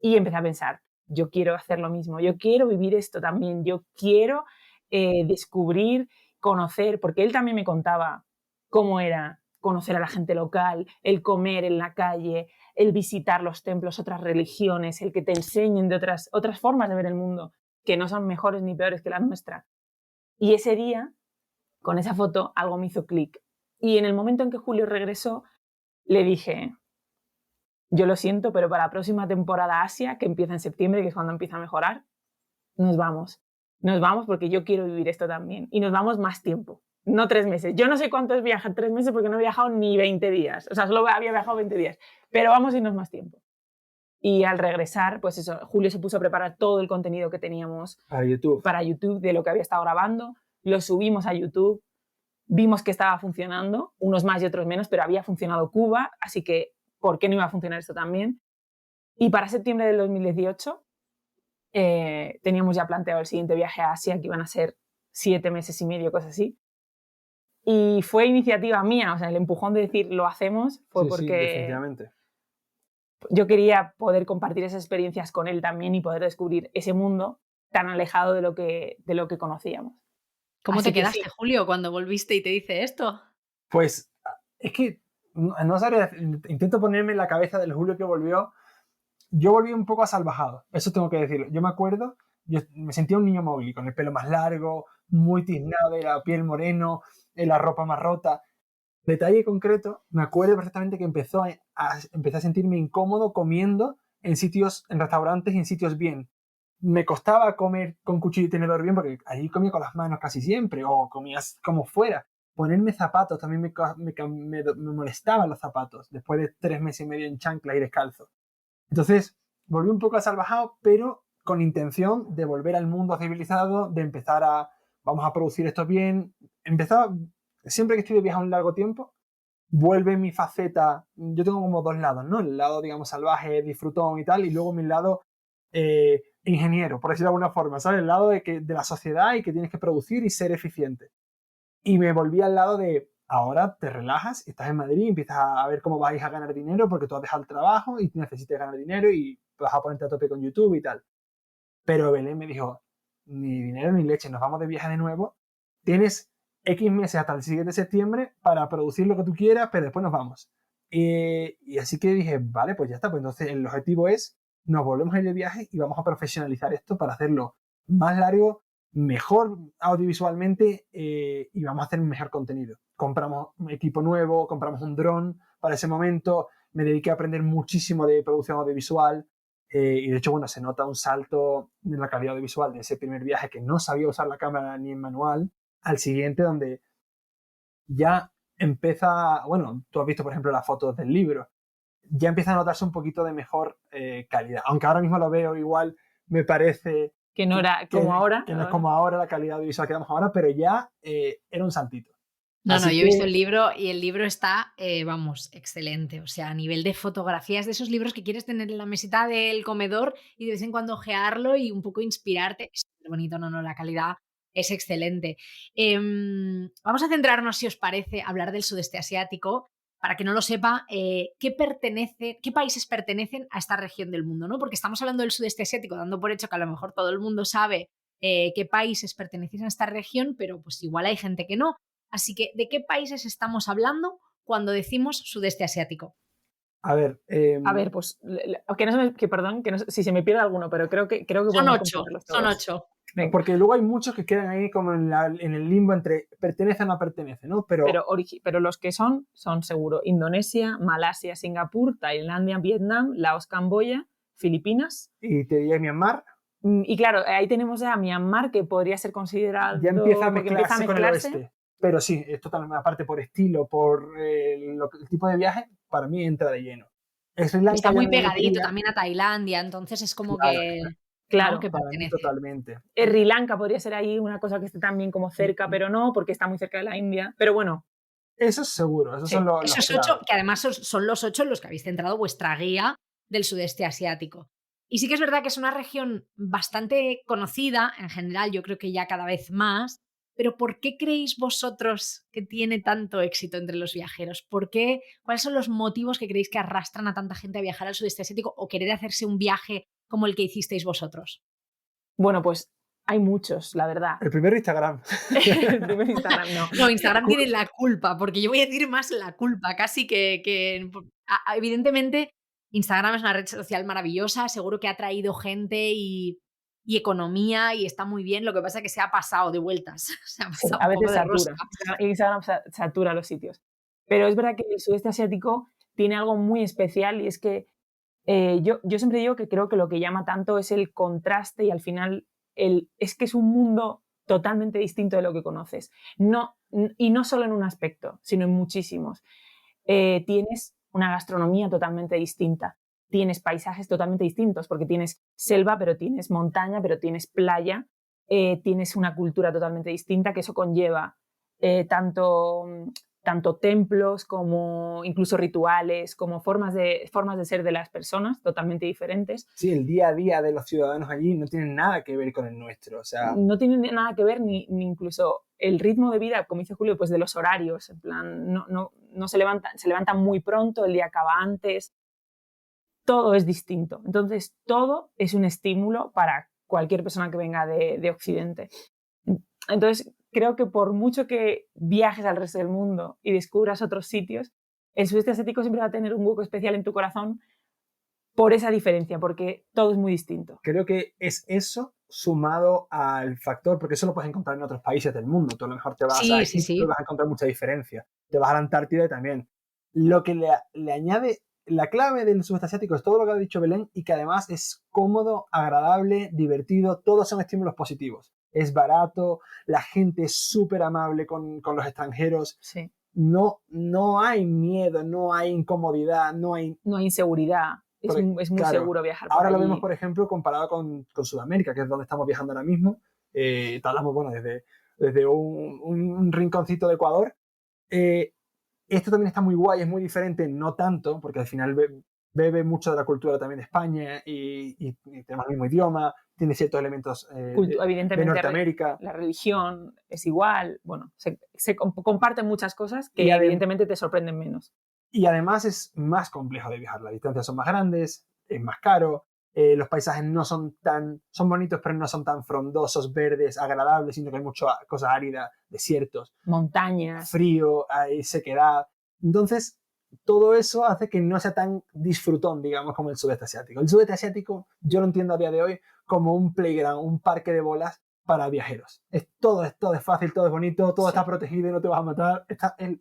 Y empecé a pensar, yo quiero hacer lo mismo, yo quiero vivir esto también, yo quiero descubrir, conocer, porque él también me contaba cómo era conocer a la gente local, el comer en la calle, el visitar los templos, otras religiones, el que te enseñen de otras formas de ver el mundo, que no son mejores ni peores que la nuestra. Y ese día, con esa foto, algo me hizo clic. Y en el momento en que Julio regresó, le dije, yo lo siento, pero para la próxima temporada Asia, que empieza en septiembre, que es cuando empieza a mejorar, nos vamos. Nos vamos porque yo quiero vivir esto también. Y nos vamos más tiempo, no 3 meses. Yo no sé cuánto es viajar 3 meses porque no he viajado ni 20 días. O sea, solo había viajado 20 días. Pero vamos a irnos más tiempo. Y al regresar, pues eso, Julio se puso a preparar todo el contenido que teníamos para YouTube de lo que había estado grabando. Lo subimos a YouTube. Vimos que estaba funcionando, unos más y otros menos, pero había funcionado Cuba, así que ¿por qué no iba a funcionar esto también? Y para septiembre del 2018 teníamos ya planteado el siguiente viaje a Asia, que iban a ser 7 meses y medio, cosas así. Y fue iniciativa mía, o sea, el empujón de decir lo hacemos fue porque definitivamente. Yo quería poder compartir esas experiencias con él también y poder descubrir ese mundo tan alejado de lo que conocíamos. ¿Cómo Así te que quedaste, sí. Julio, cuando volviste y te dice esto? Pues es que no sabría, intento ponerme en la cabeza del Julio que volvió. Yo volví un poco asalvajado, eso tengo que decirlo. Yo me acuerdo, yo me sentía un niño Mowgli, con el pelo más largo, muy tiznado, de la piel moreno, la ropa más rota. Detalle concreto, me acuerdo perfectamente que empecé a sentirme incómodo comiendo en sitios, en restaurantes y en sitios bien. Me costaba comer con cuchillo y tenedor bien porque allí comía con las manos casi siempre o comías como fuera. Ponerme zapatos también me molestaban los zapatos después de 3 meses y medio en chanclas y descalzo. Entonces volví un poco asalvajado, pero con intención de volver al mundo civilizado, de empezar vamos a producir esto bien. Empezaba, siempre que estoy de viaje un largo tiempo, vuelve mi faceta. Yo tengo como 2 lados, ¿no? El lado, digamos, salvaje, disfrutón y tal, y luego mi lado ingeniero, por decirlo de alguna forma, ¿sabes? El lado de la sociedad y que tienes que producir y ser eficiente. Y me volví al lado de, ahora te relajas, estás en Madrid y empiezas a ver cómo vais a ganar dinero porque tú has dejado el trabajo y necesitas ganar dinero y vas a ponerte a tope con YouTube y tal. Pero Belén me dijo, ni dinero ni leche, nos vamos de viaje de nuevo, tienes X meses hasta el siguiente septiembre para producir lo que tú quieras, pero después nos vamos. Y así que dije, vale, pues ya está, pues entonces el objetivo es, nos volvemos a ir de viaje y vamos a profesionalizar esto para hacerlo más largo, mejor audiovisualmente y vamos a hacer un mejor contenido. Compramos un equipo nuevo, compramos un dron para ese momento, me dediqué a aprender muchísimo de producción audiovisual, y de hecho, bueno, se nota un salto en la calidad audiovisual de ese primer viaje que no sabía usar la cámara ni en manual, al siguiente donde ya empieza, bueno, tú has visto por ejemplo las fotos del libro, ya empieza a notarse un poquito de mejor calidad, aunque ahora mismo lo veo igual, me parece que no era como ahora. Que no es como ahora la calidad audiovisual que damos ahora, pero ya era un saltito. No, yo he visto el libro y el libro está, vamos, excelente. O sea, a nivel de fotografías, de esos libros que quieres tener en la mesita del comedor y de vez en cuando ojearlo y un poco inspirarte. Es súper bonito, la calidad es excelente. Vamos a centrarnos, si os parece, a hablar del sudeste asiático. Para que no lo sepa, ¿qué países pertenecen a esta región del mundo? ¿No? Porque estamos hablando del sudeste asiático, dando por hecho que a lo mejor todo el mundo sabe qué países pertenecen a esta región, pero pues igual hay gente que no. Así que, ¿de qué países estamos hablando cuando decimos sudeste asiático? A ver, pues perdón, que no, si se me pierde alguno, pero creo que son 8, son 8. Porque luego hay muchos que quedan ahí como en el limbo entre pertenece o no pertenece, ¿no? Pero los que son seguro Indonesia, Malasia, Singapur, Tailandia, Vietnam, Laos, Camboya, Filipinas. Y te diría Myanmar. Y claro, ahí tenemos a Myanmar, que podría ser considerado... Ya empieza a mezclarse con el oeste. Pero sí, es totalmente, aparte por estilo, por el tipo de viaje, para mí entra de lleno. Está muy pegadito también a Tailandia, entonces es como que... Claro, que pertenece. Totalmente. Sri Lanka podría ser ahí una cosa que esté también como cerca, pero no, porque está muy cerca de la India. Pero bueno. Eso es seguro, esos son los Esos 8, que además son los 8 en los que habéis centrado vuestra guía del sudeste asiático. Y sí que es verdad que es una región bastante conocida, en general, yo creo que ya cada vez más, pero ¿por qué creéis vosotros que tiene tanto éxito entre los viajeros? ¿Cuáles son los motivos que creéis que arrastran a tanta gente a viajar al sudeste asiático o querer hacerse un viaje como el que hicisteis vosotros? Bueno, pues hay muchos, la verdad. El primer Instagram. El primer Instagram, no. No, Instagram tiene la culpa, porque yo voy a decir más la culpa, casi que evidentemente Instagram es una red social maravillosa, seguro que ha traído gente y economía y está muy bien, lo que pasa es que se ha pasado de vueltas, se ha Sí, pasado a un poco veces de rosca. Instagram satura los sitios. Pero es verdad que el sudeste asiático tiene algo muy especial y es que yo siempre digo que creo que lo que llama tanto es el contraste y al final es que es un mundo totalmente distinto de lo que conoces. Y no solo en un aspecto, sino en muchísimos. Tienes una gastronomía totalmente distinta, tienes paisajes totalmente distintos, porque tienes selva, pero tienes montaña, pero tienes playa, tienes una cultura totalmente distinta, que eso conlleva tanto templos como incluso rituales, como formas de ser de las personas totalmente diferentes. Sí, el día a día de los ciudadanos allí no tiene nada que ver con el nuestro. O sea, no tiene nada que ver ni incluso el ritmo de vida, como dice Julio, pues de los horarios. En plan, no se levantan muy pronto, el día acaba antes. Todo es distinto. Entonces, todo es un estímulo para cualquier persona que venga de Occidente. Entonces, creo que por mucho que viajes al resto del mundo y descubras otros sitios, el sudeste asiático siempre va a tener un hueco especial en tu corazón por esa diferencia, porque todo es muy distinto. Creo que es eso sumado al factor, porque eso lo puedes encontrar en otros países del mundo. Tú a lo mejor te vas a Egipto y vas a encontrar mucha diferencia. Te vas a la Antártida y también. Lo que le añade, la clave del sudeste asiático es todo lo que ha dicho Belén y que además es cómodo, agradable, divertido. Todos son estímulos positivos. Es barato, la gente es súper amable con los extranjeros. Sí. No hay miedo, no hay incomodidad, no hay inseguridad. Es muy claro, seguro viajar por ahora allí. Lo vemos, por ejemplo, comparado con Sudamérica, que es donde estamos viajando ahora mismo. Hablamos, bueno, desde un rinconcito de Ecuador. Esto también está muy guay, es muy diferente, no tanto, porque al final bebe mucho de la cultura también de España y tenemos el mismo idioma, tiene ciertos elementos evidentemente, de Norteamérica. La religión es igual, bueno, se comparten muchas cosas que evidentemente te sorprenden menos. Y además es más complejo de viajar, las distancias son más grandes, es más caro, los paisajes son bonitos, pero no son tan frondosos, verdes, agradables, sino que hay muchas cosas áridas, desiertos, montañas, frío, hay sequedad. Entonces, todo eso hace que no sea tan disfrutón, digamos, como el sudeste asiático. El sudeste asiático yo lo entiendo a día de hoy como un playground, un parque de bolas para viajeros. Todo es fácil, todo es bonito, todo está protegido y no te vas a matar,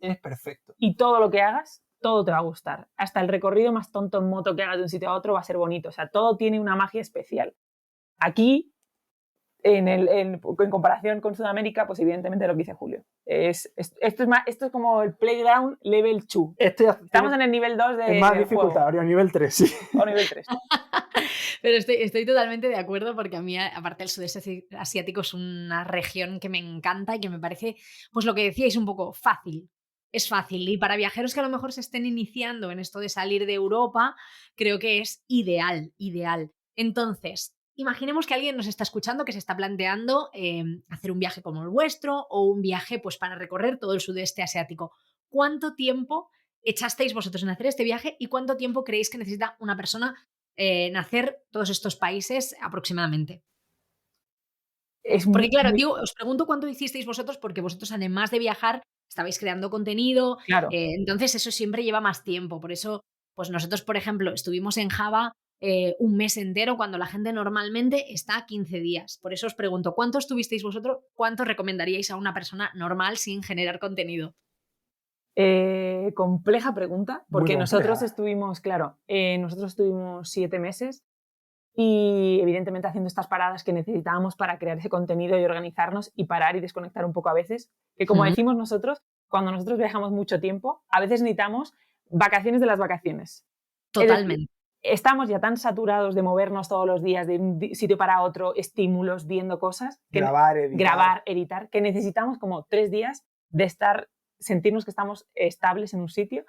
es perfecto. Y todo lo que hagas, todo te va a gustar. Hasta el recorrido más tonto en moto que hagas de un sitio a otro va a ser bonito. O sea, todo tiene una magia especial. Aquí, en comparación con Sudamérica, pues evidentemente lo que dice Julio. Esto es como el playground level 2. Estamos en el nivel 2 de más dificultad, o nivel 3, sí. O nivel 3. Pero estoy totalmente de acuerdo porque a mí, aparte el sudeste asiático, es una región que me encanta y que me parece, pues lo que decíais, un poco fácil. Es fácil y para viajeros que a lo mejor se estén iniciando en esto de salir de Europa, creo que es ideal. Entonces, imaginemos que alguien nos está escuchando que se está planteando hacer un viaje como el vuestro o un viaje pues para recorrer todo el sudeste asiático. ¿Cuánto tiempo echasteis vosotros en hacer este viaje y cuánto tiempo creéis que necesita una persona en hacer todos estos países aproximadamente? Porque claro, os pregunto cuánto hicisteis vosotros porque vosotros además de viajar estabais creando contenido, claro. Entonces eso siempre lleva más tiempo. Por eso, pues nosotros, por ejemplo, estuvimos en Java un mes entero cuando la gente normalmente está 15 días. Por eso os pregunto, ¿cuánto estuvisteis vosotros? ¿Cuánto recomendaríais a una persona normal sin generar contenido? Compleja pregunta, porque nosotros estuvimos 7 meses y evidentemente haciendo estas paradas que necesitábamos para crear ese contenido y organizarnos y parar y desconectar un poco a veces, que como decimos nosotros, cuando nosotros viajamos mucho tiempo, a veces necesitamos vacaciones de las vacaciones. Totalmente. Estamos ya tan saturados de movernos todos los días de un sitio para otro, estímulos, viendo cosas, grabar, editar, que necesitamos como 3 días de sentirnos que estamos estables en un sitio.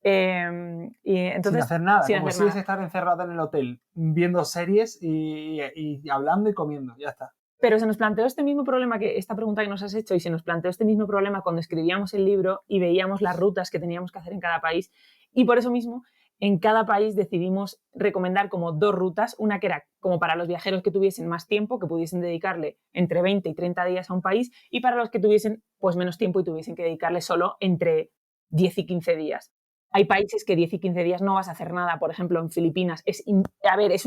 Y entonces, sin hacer nada, como si es estar encerrado en el hotel viendo series y hablando y comiendo, ya está. Pero se nos planteó este mismo problema, esta pregunta que nos has hecho, y se nos planteó este mismo problema cuando escribíamos el libro y veíamos las rutas que teníamos que hacer en cada país. Y por eso mismo, en cada país decidimos recomendar como 2 rutas, una que era como para los viajeros que tuviesen más tiempo, que pudiesen dedicarle entre 20 y 30 días a un país, y para los que tuviesen pues menos tiempo y tuviesen que dedicarle solo entre 10 y 15 días. Hay países que 10 y 15 días no vas a hacer nada, por ejemplo, en Filipinas. Es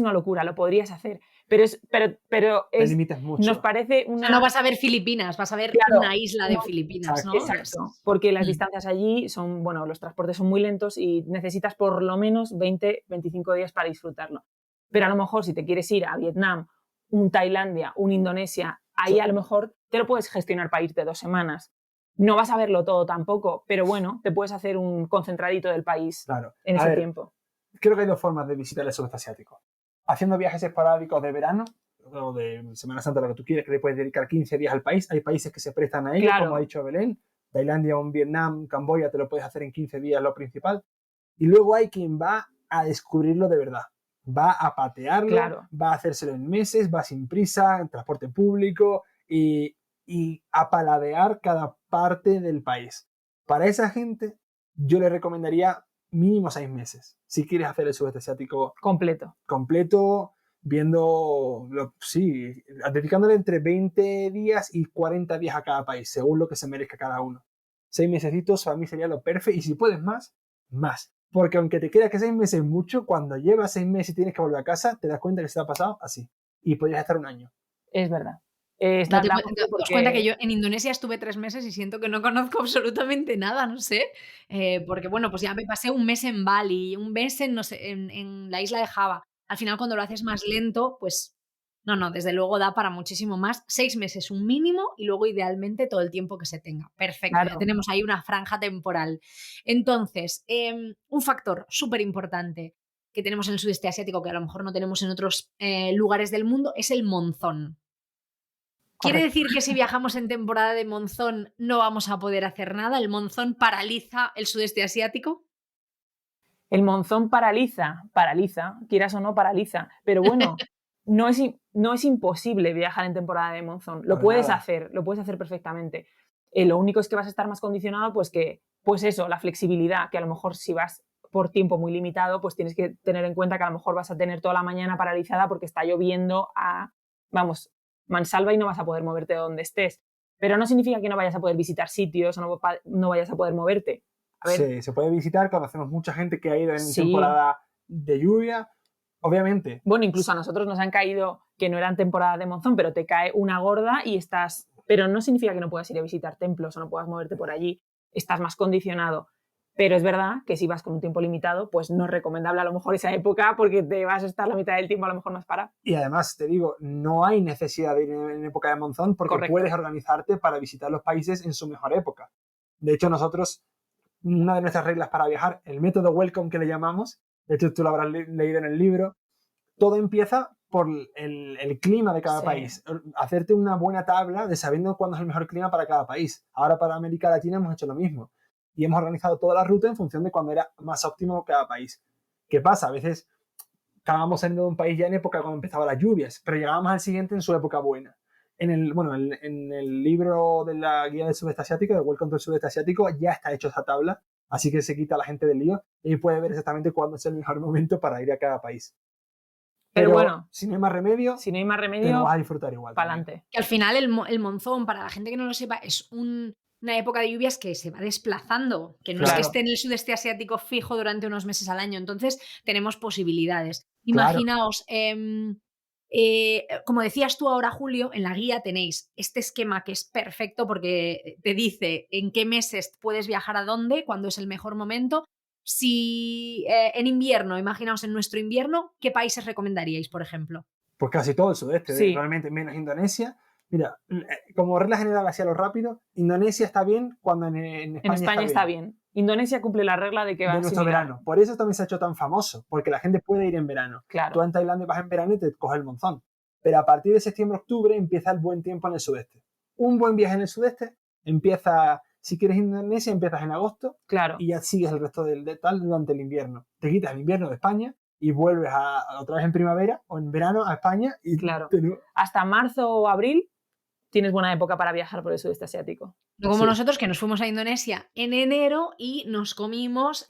una locura, lo podrías hacer, pero Te limitas mucho. nos parece O sea, no vas a ver Filipinas, vas a ver Claro, una isla de Filipinas, ¿no? Exacto, porque las distancias allí son, bueno, los transportes son muy lentos y necesitas por lo menos 20, 25 días para disfrutarlo. Pero a lo mejor si te quieres ir a Vietnam, un Tailandia, un Indonesia, ahí a lo mejor te lo puedes gestionar para irte 2 semanas. No vas a verlo todo tampoco, pero bueno, te puedes hacer un concentradito del país en ese tiempo. Creo que hay 2 formas de visitar el sudeste asiático. Haciendo viajes esporádicos de verano o de Semana Santa, lo que tú quieres, que le puedes dedicar 15 días al país. Hay países que se prestan a ello, como ha dicho Belén. Tailandia, o Vietnam, Camboya, te lo puedes hacer en 15 días, lo principal. Y luego hay quien va a descubrirlo de verdad. Va a patearlo, va a hacérselo en meses, va sin prisa, en transporte público y a paladear cada parte del país. Para esa gente, yo le recomendaría mínimo 6 meses. Si quieres hacer el sudeste asiático completo, viendo, dedicándole entre 20 días y 40 días a cada país, según lo que se merezca cada uno. 6 mesecitos para mí sería lo perfecto, y si puedes más. Porque aunque te creas que 6 meses es mucho, cuando llevas 6 meses y tienes que volver a casa, te das cuenta que se te ha pasado así. Y podrías estar 1 año. Es verdad. Date cuenta que yo en Indonesia estuve 3 meses y siento que no conozco absolutamente nada, no sé. Porque bueno, pues ya me pasé 1 mes en Bali, 1 mes en la isla de Java. Al final, cuando lo haces más lento, pues no, desde luego da para muchísimo más. 6 meses un mínimo y luego idealmente todo el tiempo que se tenga. Perfecto, ya tenemos ahí una franja temporal. Entonces, un factor súper importante que tenemos en el sudeste asiático, que a lo mejor no tenemos en otros lugares del mundo, es el monzón. ¿Quiere decir que si viajamos en temporada de monzón no vamos a poder hacer nada? ¿El monzón paraliza el sudeste asiático? El monzón paraliza, quieras o no paraliza, pero bueno, no es imposible viajar en temporada de monzón, lo puedes hacer perfectamente. Lo único es que vas a estar más condicionado, la flexibilidad, que a lo mejor si vas por tiempo muy limitado, pues tienes que tener en cuenta que a lo mejor vas a tener toda la mañana paralizada porque está lloviendo mansalva y no vas a poder moverte de donde estés. Pero no significa que no vayas a poder visitar sitios o no vayas a poder moverte. Sí, se puede visitar, conocemos mucha gente que ha ido en temporada de lluvia, obviamente. Bueno, incluso a nosotros nos han caído que no eran temporada de monzón, pero te cae una gorda y estás... Pero no significa que no puedas ir a visitar templos o no puedas moverte por allí, estás más condicionado. Pero es verdad que si vas con un tiempo limitado, pues no es recomendable a lo mejor esa época porque te vas a estar la mitad del tiempo a lo mejor más parado. Y además, te digo, no hay necesidad de ir en época de monzón porque puedes organizarte para visitar los países en su mejor época. De hecho, nosotros, una de nuestras reglas para viajar, el método welcome que le llamamos, de hecho tú lo habrás leído en el libro, todo empieza por el clima de cada país. Hacerte una buena tabla de sabiendo cuándo es el mejor clima para cada país. Ahora para América Latina hemos hecho lo mismo. Y hemos organizado toda la ruta en función de cuándo era más óptimo cada país. ¿Qué pasa? A veces acabamos saliendo de un país ya en época cuando empezaban las lluvias, pero llegábamos al siguiente en su época buena. En el libro de la guía del sudeste asiático, de Welcome to el sudeste asiático, ya está hecho esa tabla, así que se quita a la gente del lío y puede ver exactamente cuándo es el mejor momento para ir a cada país. Pero bueno, si no hay más remedio, te lo vas a disfrutar igual. Para adelante. Que al final el monzón, para la gente que no lo sepa, es una época de lluvias que se va desplazando, que no es que esté en el sudeste asiático fijo durante unos meses al año, entonces tenemos posibilidades. Imaginaos, como decías tú ahora, Julio, en la guía tenéis este esquema que es perfecto porque te dice en qué meses puedes viajar a dónde, cuándo es el mejor momento. Si en invierno, imaginaos en nuestro invierno, ¿qué países recomendaríais, por ejemplo? Pues casi todo el sudeste, realmente, menos Indonesia. Mira, como regla general, hacia lo rápido, Indonesia está bien cuando en España está bien. Indonesia cumple la regla de que va de nuestro verano. Por eso también se ha hecho tan famoso, porque la gente puede ir en verano. Claro. Tú en Tailandia vas en verano y te coges el monzón. Pero a partir de septiembre-octubre empieza el buen tiempo en el sudeste. Un buen viaje en el sudeste empieza, si quieres Indonesia, empiezas en agosto. Claro. Y ya sigues el resto del tal durante el invierno. Te quitas el invierno de España y vuelves otra vez en primavera o en verano a España y claro. Hasta marzo o abril tienes buena época para viajar por el sudeste asiático. No como nosotros, que nos fuimos a Indonesia en enero y nos comimos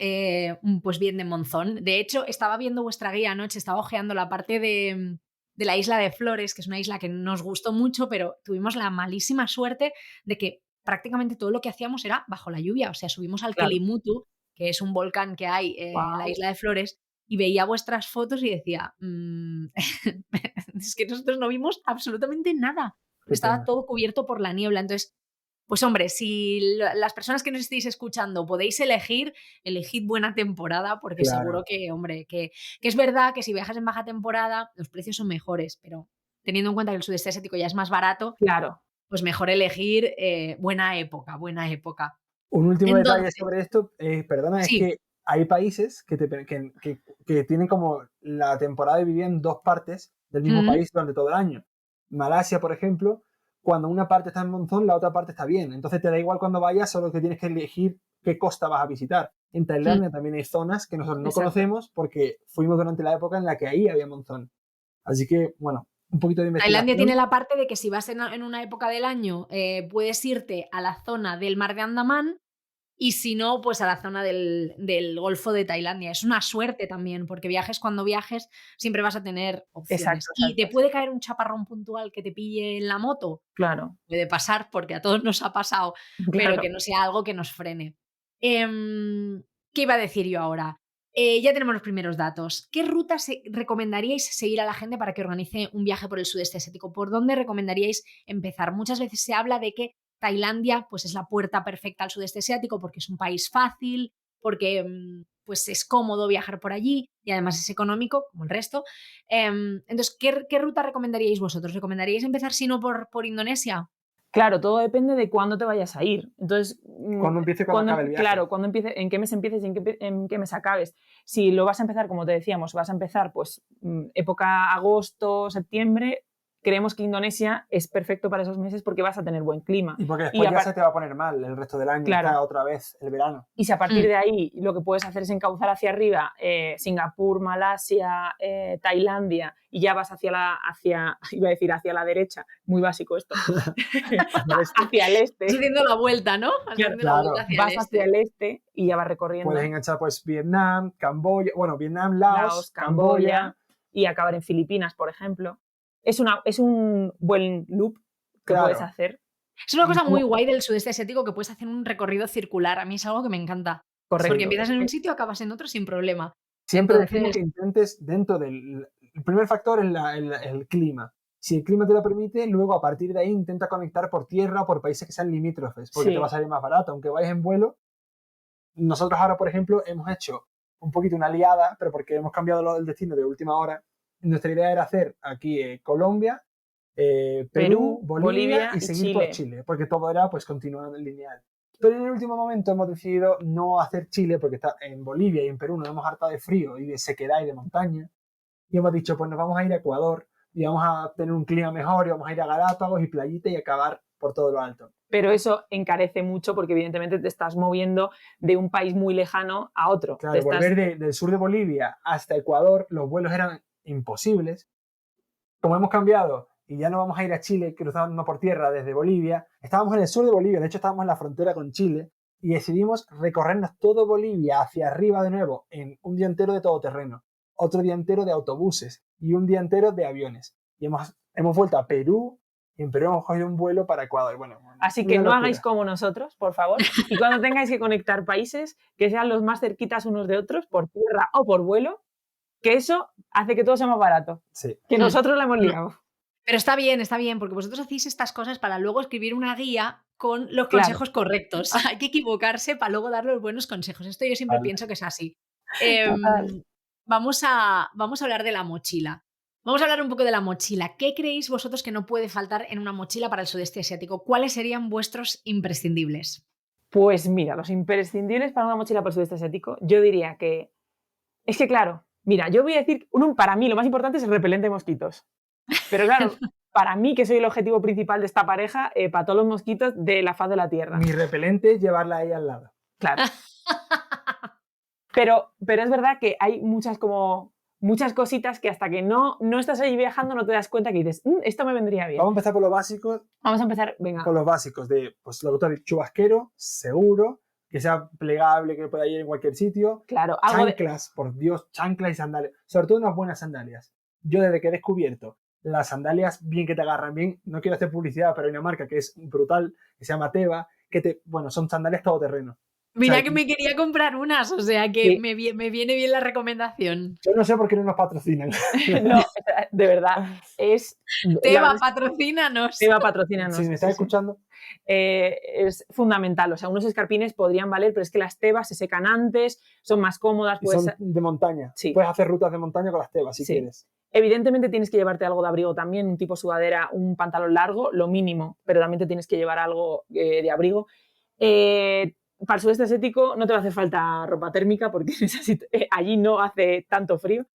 pues bien de monzón. De hecho, estaba viendo vuestra guía anoche, estaba ojeando la parte de la isla de Flores, que es una isla que nos gustó mucho, pero tuvimos la malísima suerte de que prácticamente todo lo que hacíamos era bajo la lluvia. O sea, subimos al Kelimutu, que es un volcán que hay en la isla de Flores, y veía vuestras fotos y decía, es que nosotros no vimos absolutamente nada. Estaba todo cubierto por la niebla. Entonces, pues hombre, si las personas que nos estéis escuchando podéis elegid buena temporada, porque seguro que, hombre, que es verdad que si viajas en baja temporada los precios son mejores, pero teniendo en cuenta que el sudeste asiático ya es más barato, pues mejor elegir buena época. Un último detalle sobre esto, perdona, es que hay países que tienen como la temporada dividida en dos partes del mismo país durante todo el año. Malasia, por ejemplo, cuando una parte está en monzón, la otra parte está bien. Entonces te da igual cuando vayas, solo que tienes que elegir qué costa vas a visitar. En Tailandia también hay zonas que nosotros no conocemos porque fuimos durante la época en la que ahí había monzón. Así que, bueno, un poquito de investigación. Tailandia tiene la parte de que si vas en una época del año, puedes irte a la zona del mar de Andamán, y si no, pues a la zona del Golfo de Tailandia. Es una suerte también, porque viajes cuando viajes siempre vas a tener opciones. Exacto. ¿Y te puede caer un chaparrón puntual que te pille en la moto? Claro. Puede pasar, porque a todos nos ha pasado, pero que no sea algo que nos frene. ¿Qué iba a decir yo ahora? Ya tenemos los primeros datos. ¿Qué rutas recomendaríais seguir a la gente para que organice un viaje por el sudeste asiático? ¿Por dónde recomendaríais empezar? Muchas veces se habla de que Tailandia pues es la puerta perfecta al sudeste asiático porque es un país fácil, porque pues es cómodo viajar por allí y además es económico, como el resto. Entonces, ¿qué ruta recomendaríais vosotros? ¿Recomendaríais empezar, si no, por Indonesia? Claro, todo depende de cuándo te vayas a ir. Entonces, cuando empiece, cuando acabe el viaje. Claro, cuando empiece, en qué mes empieces y en qué mes acabes. Si lo vas a empezar, como te decíamos, vas a empezar pues época agosto, septiembre, creemos que Indonesia es perfecto para esos meses porque vas a tener buen clima. Y porque después ya se te va a poner mal el resto del año, está otra vez el verano. Y si a partir de ahí lo que puedes hacer es encauzar hacia arriba Singapur, Malasia, Tailandia, y ya vas hacia la derecha, muy básico esto, hacia el este. Estás haciendo la vuelta, ¿no? Hacia el este y ya vas recorriendo. Puedes enganchar pues Vietnam, Camboya, Vietnam, Laos, Camboya, y acabar en Filipinas, por ejemplo. Es un buen loop que puedes hacer. Es una cosa muy guay del sudeste asiático, que puedes hacer un recorrido circular. A mí es algo que me encanta. Correcto. Porque empiezas en un sitio y acabas en otro sin problema. Siempre decimos que intentes dentro del... El primer factor es el clima. Si el clima te lo permite, luego a partir de ahí intenta conectar por tierra o por países que sean limítrofes, porque te va a salir más barato. Aunque vayas en vuelo, nosotros ahora, por ejemplo, hemos hecho un poquito una liada, pero porque hemos cambiado el destino de última hora. Nuestra idea era hacer aquí Colombia, Perú, Bolivia y seguir por Chile, porque todo era pues continuando en lineal. Pero en el último momento hemos decidido no hacer Chile, porque está en Bolivia y en Perú nos hemos hartado de frío y de sequedad y de montaña, y hemos dicho pues nos vamos a ir a Ecuador y vamos a tener un clima mejor y vamos a ir a Galápagos y playita y acabar por todo lo alto. Pero eso encarece mucho porque evidentemente te estás moviendo de un país muy lejano a otro. Claro, volver del sur de Bolivia hasta Ecuador, los vuelos eran imposibles. Como hemos cambiado y ya no vamos a ir a Chile cruzando por tierra desde Bolivia, estábamos en el sur de Bolivia, de hecho estábamos en la frontera con Chile, y decidimos recorrernos todo Bolivia hacia arriba de nuevo en un día entero de todoterreno, otro día entero de autobuses y un día entero de aviones. Y hemos vuelto a Perú, y en Perú hemos cogido un vuelo para Ecuador. Bueno, así que no hagáis como nosotros, por favor, y cuando tengáis que conectar países, que sean los más cerquitas unos de otros, por tierra o por vuelo, que eso hace que todo sea más barato. Sí. Que nosotros la hemos liado. Pero está bien, porque vosotros hacéis estas cosas para luego escribir una guía con los consejos correctos. Hay que equivocarse para luego dar los buenos consejos. Esto yo siempre pienso que es así. Vamos a hablar de la mochila. Vamos a hablar un poco de la mochila. ¿Qué creéis vosotros que no puede faltar en una mochila para el sudeste asiático? ¿Cuáles serían vuestros imprescindibles? Pues mira, los imprescindibles para una mochila para el sudeste asiático, yo diría que... Es que claro, mira, yo voy a decir, para mí lo más importante es el repelente de mosquitos. Pero claro, para mí, que soy el objetivo principal de esta pareja, para todos los mosquitos de la faz de la Tierra. Mi repelente es llevarla ahí al lado. Claro. Pero es verdad que hay muchas muchas cositas que hasta que no estás ahí viajando no te das cuenta que dices, esto me vendría bien. Vamos a empezar por los básicos. Vamos a empezar, venga. Por los básicos de, pues lo que tú has dicho, chubasquero, seguro, que sea plegable, que pueda ir en cualquier sitio. Claro, chanclas, por Dios, chanclas y sandalias. Sobre todo unas buenas sandalias. Yo desde que he descubierto las sandalias bien que te agarran bien, no quiero hacer publicidad, pero hay una marca que es brutal, que se llama Teva, bueno, son sandalias todoterreno. Mira, o sea, que me quería comprar unas, o sea que sí. me viene bien la recomendación. Yo no sé por qué no nos patrocinan. No, de verdad, es... Teva, patrocínanos. Teva, patrocínanos. Si me estás escuchando. Es fundamental, o sea, unos escarpines podrían valer, pero es que las Tevas se secan antes, son más cómodas. Y son de montaña. Sí. Puedes hacer rutas de montaña con las Tevas si quieres. Evidentemente tienes que llevarte algo de abrigo también, un tipo sudadera, un pantalón largo, lo mínimo, pero también te tienes que llevar algo de abrigo. Para el sudeste asiático no te va a hacer falta ropa térmica porque allí no hace tanto frío,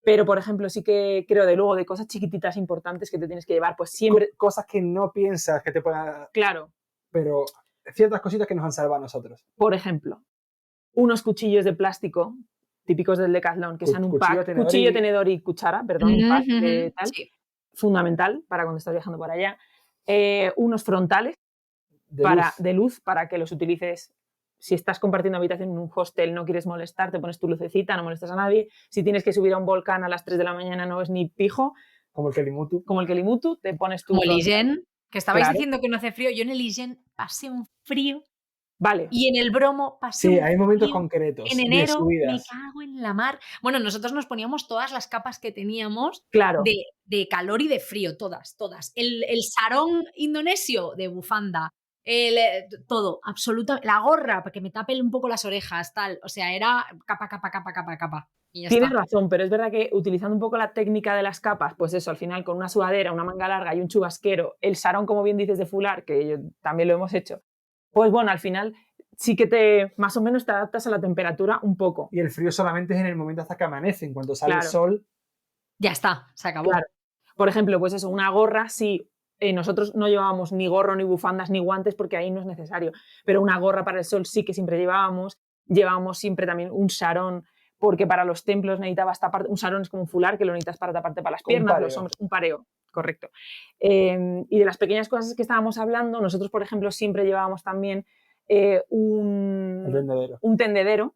pero por ejemplo sí que creo de cosas chiquititas importantes que te tienes que llevar, pues siempre... Cosas que no piensas que te puedan... Claro. Pero ciertas cositas que nos han salvado a nosotros. Por ejemplo, unos cuchillos de plástico típicos del Decathlon, que sean un pack, cuchillo, tenedor y cuchara, perdón, un pack de tal, sí. Fundamental para cuando estás viajando por allá. Unos frontales de luz para que los utilices. Si estás compartiendo habitación en un hostel, no quieres molestar, te pones tu lucecita, no molestas a nadie. Si tienes que subir a un volcán a las 3 de la mañana, no ves ni pijo. Como el Kelimutu. Te pones tu... Como el Igen, que estabais Claro. diciendo que no hace frío. Yo en el Igen pasé un frío. Vale. Y en el Bromo pasé un Sí, hay momentos frío. concretos. En enero me cago en la mar. Bueno, nosotros nos poníamos todas las capas que teníamos claro. de calor y de frío, todas. El sarong indonesio de bufanda. Todo, absolutamente. La gorra, para que me tape un poco las orejas, tal. O sea, era capa. Y ya Tienes está. razón, pero es verdad que utilizando un poco la técnica de las capas, pues eso, al final con una sudadera, una manga larga y un chubasquero, el sarong, como bien dices, de fular, que también lo hemos hecho, pues bueno, al final sí que más o menos te adaptas a la temperatura un poco. Y el frío solamente es en el momento hasta que amanece, en cuanto sale el sol. Ya está, se acabó. Claro. Por ejemplo, pues eso, una gorra, sí. Nosotros no llevábamos ni gorro, ni bufandas, ni guantes porque ahí no es necesario, pero una gorra para el sol sí que siempre llevábamos siempre también un sarón, porque para los templos necesitabas taparte, un sarón es como un fular que lo necesitas para taparte para las piernas, los hombros, un pareo, correcto. Y de las pequeñas cosas que estábamos hablando, nosotros por ejemplo siempre llevábamos también un tendedero.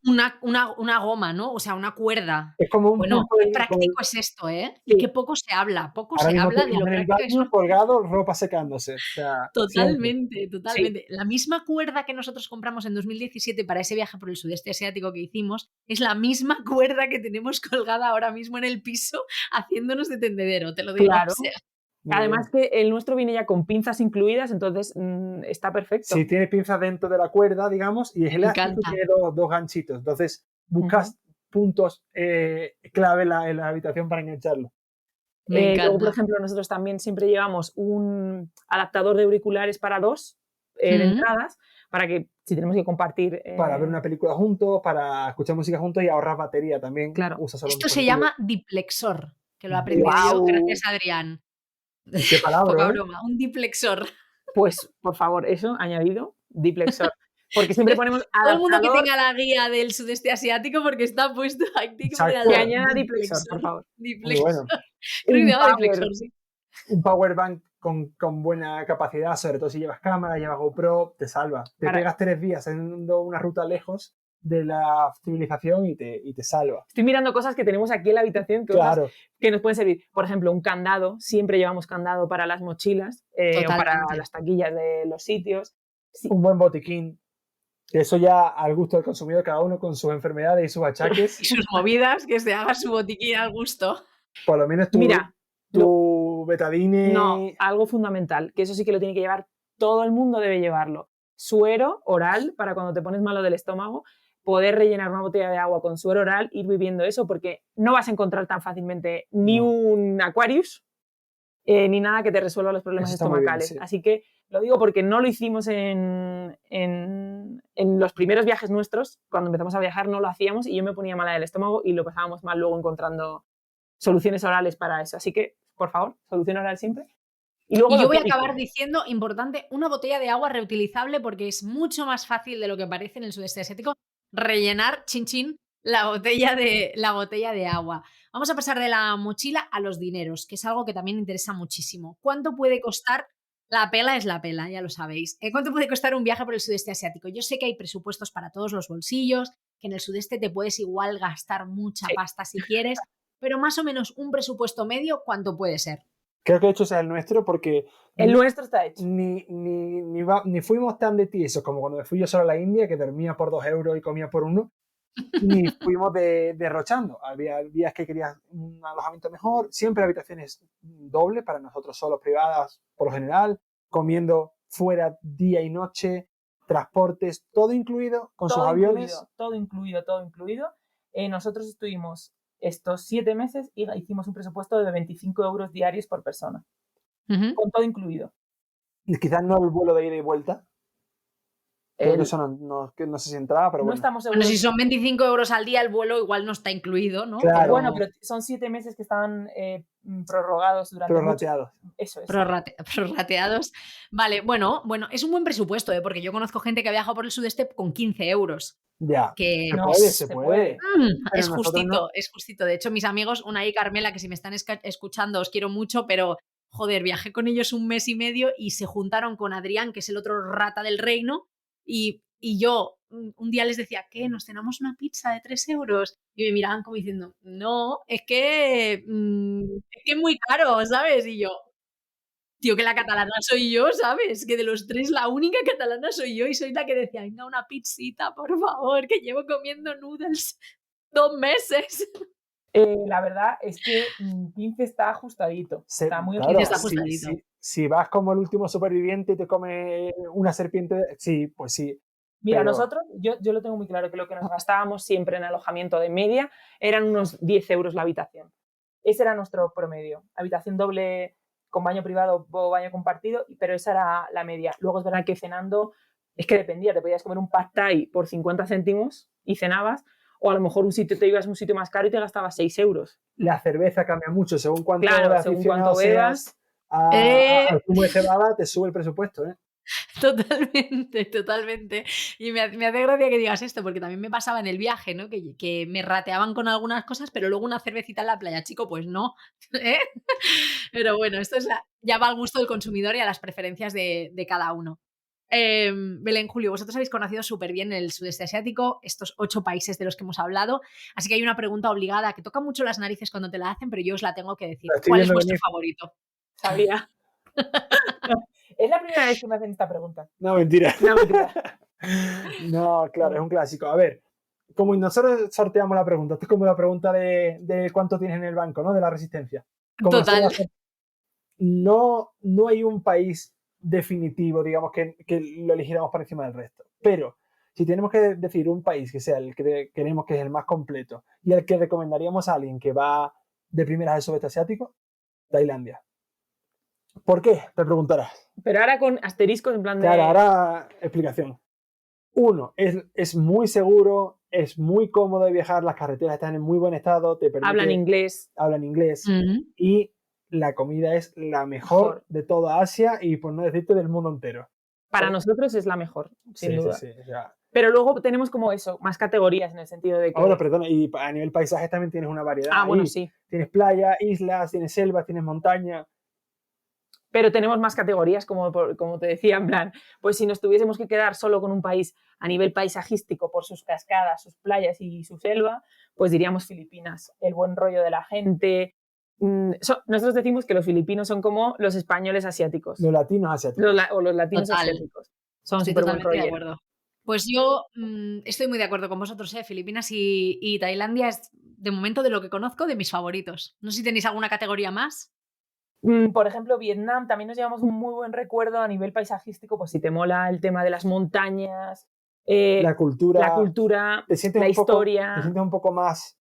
Una goma, ¿no? O sea, una cuerda. Es como qué práctico es esto, ¿eh? Sí. Y que poco se habla de lo práctico que es. Colgado, ropa secándose. O sea, totalmente. Sí. La misma cuerda que nosotros compramos en 2017 para ese viaje por el sudeste asiático que hicimos es la misma cuerda que tenemos colgada ahora mismo en el piso haciéndonos de tendedero, te lo digo. Claro. O sea. Además que el nuestro viene ya con pinzas incluidas, entonces está perfecto. Sí, tiene pinzas dentro de la cuerda, digamos, y es elástico, tiene dos ganchitos. Entonces buscas puntos clave en la habitación para engancharlo. Luego, por ejemplo, nosotros también siempre llevamos un adaptador de auriculares para dos de entradas, para que si tenemos que compartir... Para ver una película juntos, para escuchar música juntos y ahorrar batería también. Claro. Esto se llama diplexor, que lo aprendí yo gracias a Adrián. ¿Qué palabra? Poca broma, un diplexor. Pues, por favor, eso, añadido, diplexor. Porque siempre ponemos adaptador. Todo el mundo que tenga la guía del sudeste asiático, porque está puesto aquí. Que añada diplexor, por favor. Diplexor. Bueno. Un power bank con buena capacidad, sobre todo si llevas cámara, llevas GoPro, te salva. Te pegas 3 días haciendo una ruta lejos de la civilización y te salva. Estoy mirando cosas que tenemos aquí en la habitación que nos pueden servir. Por ejemplo, un candado. Siempre llevamos candado para las mochilas o para las taquillas de los sitios. Sí. Un buen botiquín. Eso ya al gusto del consumidor, cada uno con sus enfermedades y sus achaques. Y sus movidas, que se haga su botiquín al gusto. Por lo menos tu betadine. No, algo fundamental, que eso sí que lo tiene que llevar todo el mundo, debe llevarlo. Suero oral para cuando te pones malo del estómago. Poder rellenar una botella de agua con suero oral, ir bebiendo eso, porque no vas a encontrar tan fácilmente ni un Aquarius ni nada que te resuelva los problemas estomacales. Bien, sí. Así que lo digo porque no lo hicimos en los primeros viajes nuestros. Cuando empezamos a viajar no lo hacíamos y yo me ponía mala del estómago y lo pasábamos mal luego encontrando soluciones orales para eso. Así que, por favor, solución oral siempre. Y yo voy a acabar diciendo, importante, una botella de agua reutilizable porque es mucho más fácil de lo que parece en el sudeste asiático rellenar chin la botella de agua. Vamos a pasar de la mochila a los dineros, que es algo que también interesa muchísimo. ¿Cuánto puede costar? La pela es la pela, ya lo sabéis. ¿Cuánto puede costar un viaje por el sudeste asiático? Yo sé que hay presupuestos para todos los bolsillos, que en el sudeste te puedes igual gastar mucha Sí. pasta si quieres, pero más o menos un presupuesto medio, ¿cuánto puede ser? Creo que de hecho ese es el nuestro porque El nuestro está hecho. ni fuimos tan de tiesos como cuando me fui yo solo a la India, que dormía por 2 euros y comía por 1, ni fuimos derrochando. Había días que querías un alojamiento mejor, siempre habitaciones dobles para nosotros solos, privadas por lo general, comiendo fuera día y noche, transportes, todo incluido con sus aviones. Todo incluido. Nosotros estuvimos estos 7 meses y hicimos un presupuesto de 25 euros diarios por persona, con todo incluido. Y quizás no el vuelo de ida y vuelta. Creo que El- eso no sé si entraba, pero no bueno. estamos Bueno, seguros. si son 25 euros al día, el vuelo igual no está incluido, ¿no? Claro. Bueno, pero son 7 meses que estaban prorrogados durante Prorrateados. Eso es. Prorrateados. Vale, bueno, es un buen presupuesto, ¿eh? Porque yo conozco gente que ha viajado por el sudeste con 15 euros. Ya. Que No, se puede. Pero es nosotros justito, no. es justito. De hecho, mis amigos, Una y Carmela, que si me están escuchando, os quiero mucho, pero joder, viajé con ellos 1 mes y medio y se juntaron con Adrián, que es el otro rata del reino, y yo un día les decía, ¿qué? ¿Nos cenamos una pizza de 3 euros? Y me miraban como diciendo, no, es que es muy caro, ¿sabes? Y yo, tío, que la catalana soy yo, ¿sabes? Que de los 3 la única catalana soy yo y soy la que decía, venga, una pizzita, por favor, que llevo comiendo noodles 2 meses. La verdad es que 15 está ajustadito. Está muy Claro, está ajustadito. ajustadito. si vas como el último superviviente y te come una serpiente, sí, pues sí. Mira, pero- nosotros, yo lo tengo muy claro que lo que nos gastábamos siempre en alojamiento de media eran unos 10 euros la habitación. Ese era nuestro promedio. Habitación doble con baño privado o baño compartido, pero esa era la media. Luego es verdad que cenando, es que dependía, te podías comer un pad thai por 50 céntimos y cenabas, o a lo mejor te ibas a un sitio más caro y te gastabas 6 euros. La cerveza cambia mucho según cuánto Claro, de según aficionado cuánto bebas. seas al zumo de cebada, te sube el presupuesto, ¿eh? Totalmente. Y me hace gracia que digas esto, porque también me pasaba en el viaje, ¿no? Que me rateaban con algunas cosas, pero luego una cervecita en la playa, chico, pues no. ¿eh? Pero bueno, esto ya va al gusto del consumidor y a las preferencias de cada uno. Belén, Julio, vosotros habéis conocido súper bien el sudeste asiático, estos 8 países de los que hemos hablado, así que hay una pregunta obligada que toca mucho las narices cuando te la hacen, pero yo os la tengo que decir. ¿Cuál es vuestro favorito? Sabía. Es la primera vez que me hacen esta pregunta. No, mentira. No, mentira. No, claro, es un clásico. A ver, como nosotros sorteamos la pregunta, esto es como la pregunta de cuánto tienes en el banco, ¿no? De la resistencia. Como Total. No hay un país definitivo, digamos, que lo eligiéramos por encima del resto. Pero si tenemos que decir un país que sea el que queremos que es el más completo y el que recomendaríamos a alguien que va de primeras al sudeste asiático, Tailandia. ¿Por qué? Te preguntarás. Pero ahora con asteriscos en plan de... Claro, ahora explicación. 1, es muy seguro, es muy cómodo de viajar, las carreteras están en muy buen estado, te permite, Hablan inglés. Y la comida es la mejor de toda Asia y por no decirte del mundo entero. Para nosotros es la mejor, sin duda. Sí, o sea, pero luego tenemos como eso, más categorías en el sentido de que... Bueno, perdona, y a nivel paisaje también tienes una variedad. Bueno, sí. Tienes playa, islas, tienes selvas, tienes montaña. Pero tenemos más categorías, como te decía, en plan, pues si nos tuviésemos que quedar solo con un país a nivel paisajístico por sus cascadas, sus playas y su selva, pues diríamos Filipinas. El buen rollo de la gente. Nosotros decimos que los filipinos son como los españoles asiáticos. Los latinos asiáticos. Los latinos asiáticos. Son súper buen rollo. De acuerdo. Pues yo estoy muy de acuerdo con vosotros, ¿eh? Filipinas y Tailandia es, de momento, de lo que conozco, de mis favoritos. No sé si tenéis alguna categoría más. Por ejemplo, Vietnam, también nos llevamos un muy buen recuerdo a nivel paisajístico, pues si te mola el tema de las montañas, la cultura, la historia. Te sientes un poco más,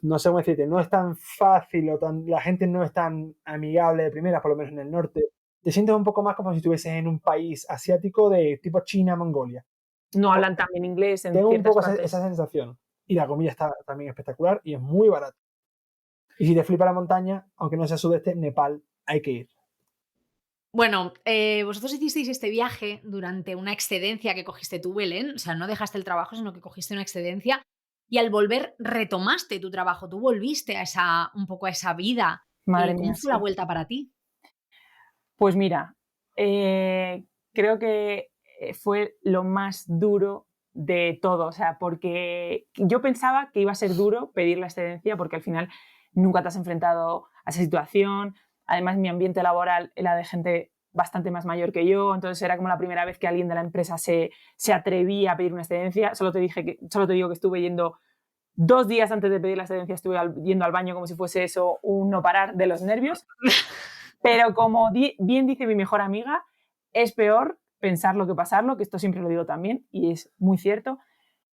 no sé cómo decirte, no es tan fácil o la gente no es tan amigable de primeras, por lo menos en el norte. Te sientes un poco más como si estuvieses en un país asiático de tipo China, Mongolia. No hablan también inglés en Tengo un poco partes. esa sensación. Y la comida está también espectacular y es muy barata. Y si te flipa la montaña, aunque no sea sudeste, Nepal, hay que ir. Bueno, vosotros hicisteis este viaje durante una excedencia que cogiste tú, Belén. O sea, no dejaste el trabajo, sino que cogiste una excedencia. Y al volver retomaste tu trabajo, tú volviste a un poco a esa vida. Madre ¿Cómo mía, fue la sí. vuelta para ti? Pues mira, creo que fue lo más duro de todo, o sea, porque yo pensaba que iba a ser duro pedir la excedencia porque al final nunca te has enfrentado a esa situación. Además, mi ambiente laboral era de gente bastante más mayor que yo, entonces era como la primera vez que alguien de la empresa se atrevía a pedir una excedencia. Solo te digo que estuve yendo 2 días antes de pedir la excedencia, estuve yendo al baño como si fuese eso un no parar de los nervios. Pero como bien dice mi mejor amiga, es peor pensarlo que pasarlo, que esto siempre lo digo también y es muy cierto.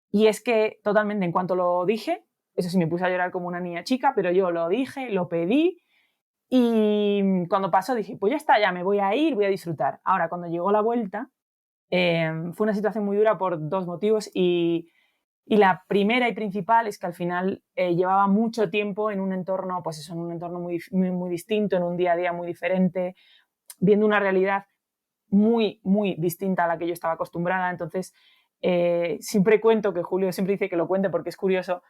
Y es que totalmente, en cuanto lo dije, eso sí, me puse a llorar como una niña chica, pero yo lo dije, lo pedí y cuando pasó dije, pues ya está, ya me voy a ir, voy a disfrutar. Ahora, cuando llegó la vuelta, fue una situación muy dura por 2 motivos y la primera y principal es que al final llevaba mucho tiempo en un entorno, pues eso, en un entorno muy, muy, muy distinto, en un día a día muy diferente, viendo una realidad muy, muy distinta a la que yo estaba acostumbrada. Entonces, siempre cuento, que Julio siempre dice que lo cuente porque es curioso,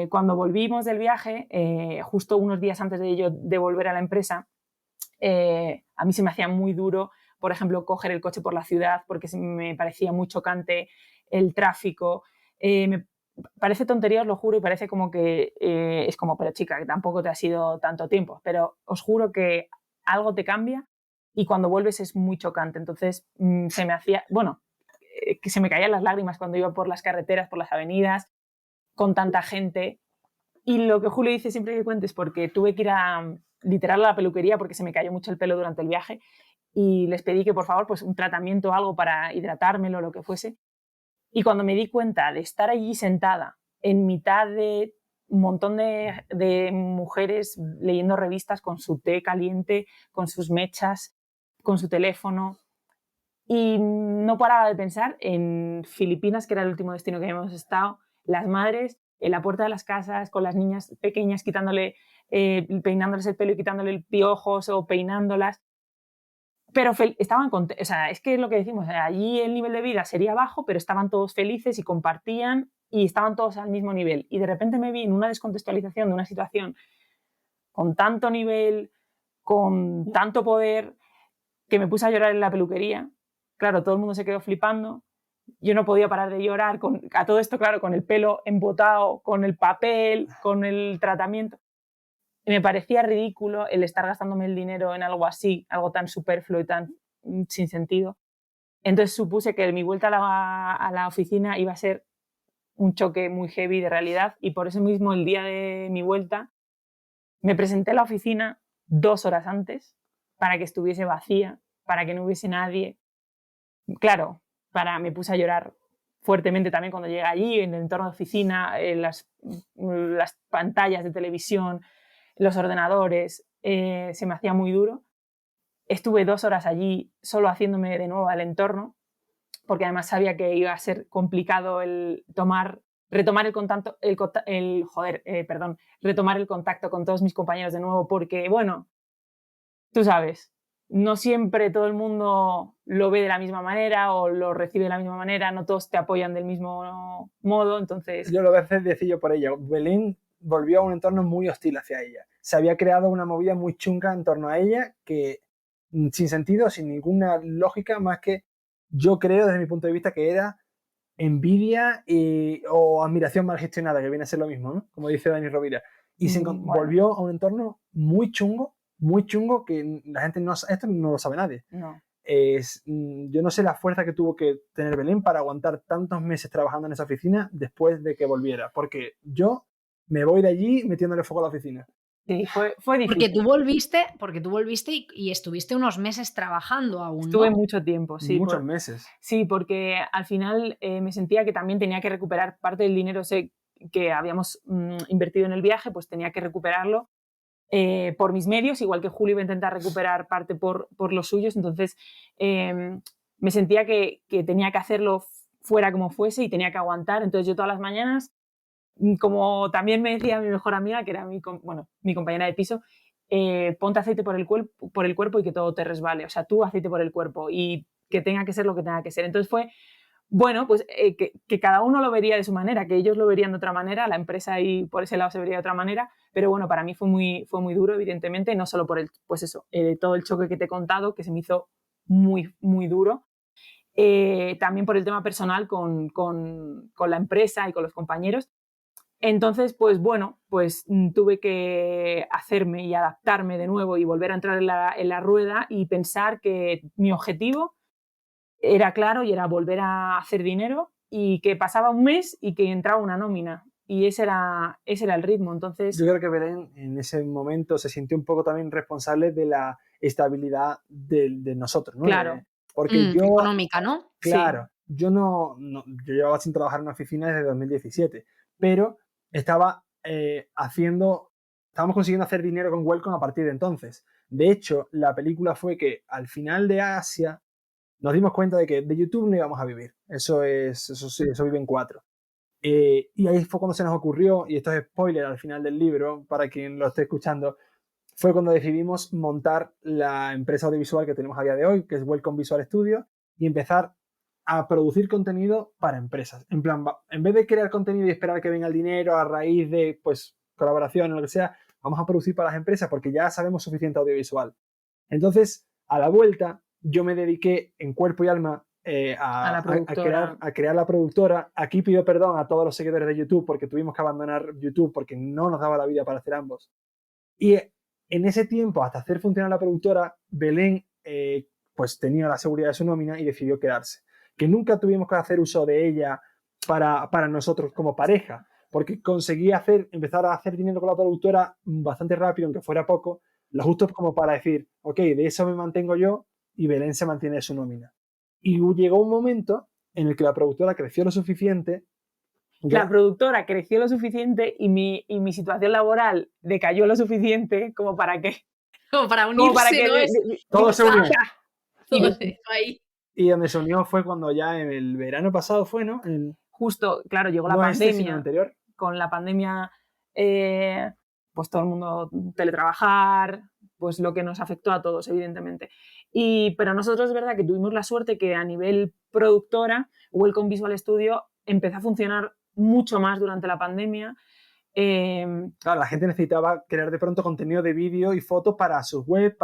cuando volvimos del viaje, justo unos días antes de volver a la empresa, a mí se me hacía muy duro, por ejemplo, coger el coche por la ciudad porque me parecía muy chocante el tráfico. Me parece tontería, os lo juro, y parece como que es como, pero chica, que tampoco te ha sido tanto tiempo, pero os juro que algo te cambia y cuando vuelves es muy chocante. Entonces se me hacía, bueno, que se me caían las lágrimas cuando iba por las carreteras, por las avenidas, con tanta gente. Y lo que Julio dice siempre que cuentes, porque tuve que ir literal a la peluquería porque se me cayó mucho el pelo durante el viaje y les pedí que por favor pues un tratamiento o algo para hidratármelo, lo que fuese. Y cuando me di cuenta de estar allí sentada en mitad de un montón de mujeres leyendo revistas con su té caliente, con sus mechas, con su teléfono, y no paraba de pensar en Filipinas, que era el último destino que habíamos estado, las madres en la puerta de las casas con las niñas pequeñas peinándoles el pelo y quitándole piojos o peinándolas. Pero estaban contentos, o sea, es que es lo que decimos, allí el nivel de vida sería bajo, pero estaban todos felices y compartían y estaban todos al mismo nivel. Y de repente me vi en una descontextualización de una situación con tanto nivel, con tanto poder, que me puse a llorar en la peluquería. Claro, todo el mundo se quedó flipando. Yo no podía parar de llorar a todo esto, claro, con el pelo embotado, con el papel, con el tratamiento. Y me parecía ridículo el estar gastándome el dinero en algo así, algo tan superfluo y tan sin sentido. Entonces supuse que mi vuelta a la oficina iba a ser un choque muy heavy de realidad y por eso mismo el día de mi vuelta me presenté a la oficina 2 horas antes para que estuviese vacía, para que no hubiese nadie. Claro, me puse a llorar fuertemente también cuando llegué allí, en el entorno de oficina, en las pantallas de televisión, los ordenadores, se me hacía muy duro. Estuve 2 horas allí solo haciéndome de nuevo al entorno, porque además sabía que iba a ser complicado retomar el contacto con todos mis compañeros de nuevo, porque, bueno, tú sabes, no siempre todo el mundo lo ve de la misma manera o lo recibe de la misma manera, no todos te apoyan del mismo modo, entonces... Yo lo voy a hacer decir por ella. Belén volvió a un entorno muy hostil hacia ella. Se había creado una movida muy chunga en torno a ella que, sin sentido, sin ninguna lógica, más que yo creo desde mi punto de vista que era envidia o admiración mal gestionada, que viene a ser lo mismo, ¿no? Como dice Dani Rovira. Y volvió a un entorno muy chungo que la gente esto no lo sabe nadie. No. Yo no sé la fuerza que tuvo que tener Belén para aguantar tantos meses trabajando en esa oficina después de que volviera, porque yo me voy de allí metiéndole fuego a la oficina. Sí, fue difícil. Porque tú volviste y estuviste unos meses trabajando aún, ¿no? Estuve mucho tiempo, sí. Muchos meses. Sí, porque al final me sentía que también tenía que recuperar parte del dinero que habíamos invertido en el viaje, pues tenía que recuperarlo por mis medios, igual que Julio iba a intentar recuperar parte por los suyos. Entonces me sentía que tenía que hacerlo fuera como fuese y tenía que aguantar. Entonces yo todas las mañanas, como también me decía mi mejor amiga, que era mi compañera de piso, ponte aceite por el cuerpo y que todo te resbale. O sea, tú aceite por el cuerpo y que tenga que ser lo que tenga que ser. Entonces fue bueno, pues que cada uno lo vería de su manera, que ellos lo verían de otra manera, la empresa ahí por ese lado se vería de otra manera, pero bueno, para mí fue muy duro, evidentemente, no solo por pues eso, todo el choque que te he contado, que se me hizo muy, muy duro, también por el tema personal con la empresa y con los compañeros. Entonces, pues bueno, pues tuve que hacerme y adaptarme de nuevo y volver a entrar en la rueda y pensar que mi objetivo era claro y era volver a hacer dinero y que pasaba un mes y que entraba una nómina. Y ese era el ritmo. Entonces, yo creo que Belén en ese momento se sintió un poco también responsable de la estabilidad de nosotros, ¿no? claro. Porque yo, Económica, ¿no? claro, yo no, yo llevaba sin trabajar en una oficina desde 2017, pero estábamos consiguiendo hacer dinero con Welcome a partir de entonces. De hecho, la película fue que al final de Asia nos dimos cuenta de que de YouTube no íbamos a vivir. Eso vive en 4. Y ahí fue cuando se nos ocurrió, y esto es spoiler al final del libro, para quien lo esté escuchando, fue cuando decidimos montar la empresa audiovisual que tenemos a día de hoy, que es Welcome Visual Studio, y empezar a producir contenido para empresas. En plan, en vez de crear contenido y esperar que venga el dinero a raíz de pues colaboración o lo que sea, vamos a producir para las empresas porque ya sabemos suficiente audiovisual. Entonces, a la vuelta, yo me dediqué en cuerpo y alma a crear la productora. Aquí pido perdón a todos los seguidores de YouTube porque tuvimos que abandonar YouTube porque no nos daba la vida para hacer ambos. Y en ese tiempo, hasta hacer funcionar la productora, Belén pues tenía la seguridad de su nómina y decidió quedarse. Que nunca tuvimos que hacer uso de ella para nosotros como pareja, porque conseguí empezar a hacer dinero con la productora bastante rápido, aunque fuera poco, lo justo como para decir, ok, de eso me mantengo yo y Belén se mantiene de su nómina. Y llegó un momento en el que la productora creció lo suficiente. La productora creció lo suficiente y mi situación laboral decayó lo suficiente como para que... Como para unirse, ¿no? Todo se unió. Y donde se unió fue cuando ya en el verano pasado fue, ¿no? Justo, claro, llegó la pandemia. Anterior. Con la pandemia, pues todo el mundo teletrabajar, pues lo que nos afectó a todos, evidentemente. Pero nosotros es verdad que tuvimos la suerte que a nivel productora, Welcome Visual Studio empezó a funcionar mucho más durante la pandemia. Claro, la gente necesitaba crear de pronto contenido de vídeo y fotos para sus webs,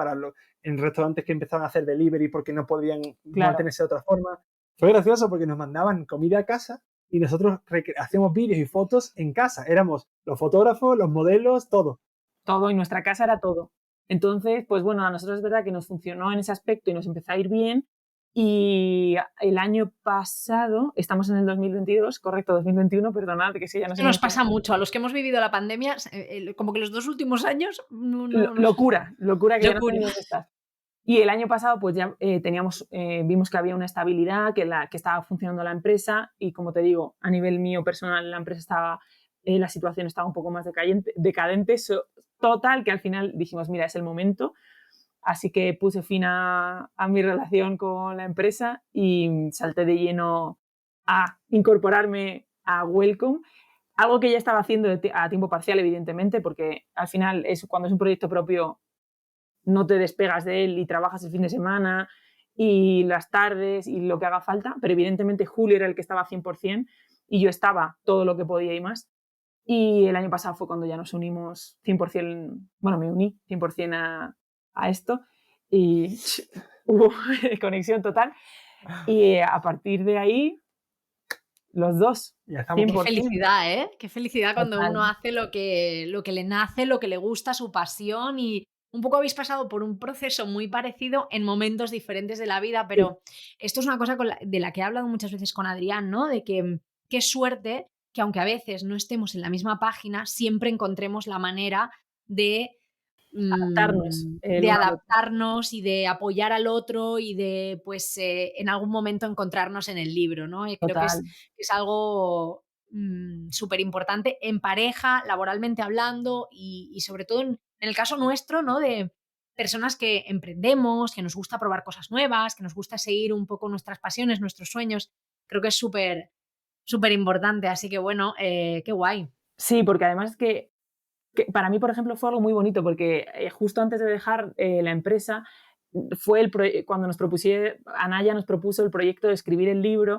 en restaurantes que empezaban a hacer delivery porque no podían mantenerse de otra forma. Fue gracioso porque nos mandaban comida a casa y nosotros hacíamos vídeos y fotos en casa. Éramos los fotógrafos, los modelos, todo. Todo, y nuestra casa era todo. Entonces, pues bueno, a nosotros es verdad que nos funcionó en ese aspecto y nos empezó a ir bien. Y el año pasado, estamos en el 2022, correcto, 2021, perdonad, que sí, ya no sé. Nos pasa mucho, a los que hemos vivido la pandemia, como que los 2 últimos años... Locura que ya no sabemos estar. Y el año pasado, pues ya vimos que había una estabilidad, que estaba funcionando la empresa y, como te digo, a nivel mío personal, la empresa la situación estaba un poco más decadente, total, que al final dijimos, mira, es el momento. Así que puse fin a mi relación con la empresa y salté de lleno a incorporarme a Welcome, algo que ya estaba haciendo a tiempo parcial, evidentemente, porque al final cuando es un proyecto propio no te despegas de él y trabajas el fin de semana y las tardes y lo que haga falta, pero evidentemente Julio era el que estaba 100% y yo estaba todo lo que podía y más. Y el año pasado fue cuando ya nos unimos 100%, bueno, me uní 100% a esto y hubo conexión total y a partir de ahí los dos. Ya estamos. Qué felicidad, ¿eh? Qué felicidad cuando uno hace lo que le nace, lo que le gusta, su pasión, y un poco habéis pasado por un proceso muy parecido en momentos diferentes de la vida, pero esto es una cosa de la que he hablado muchas veces con Adrián, ¿no? De que qué suerte que aunque a veces no estemos en la misma página, siempre encontremos la manera de adaptarnos y de apoyar al otro y de, pues, en algún momento encontrarnos en el libro, ¿no? Y creo que es algo súper importante en pareja, laboralmente hablando y sobre todo en el caso nuestro, ¿no? De personas que emprendemos, que nos gusta probar cosas nuevas, que nos gusta seguir un poco nuestras pasiones, nuestros sueños. Creo que es súper importante, así que bueno, qué guay. Sí, porque además es que para mí, por ejemplo, fue algo muy bonito porque justo antes de dejar la empresa fue cuando Anaya nos propuso el proyecto de escribir el libro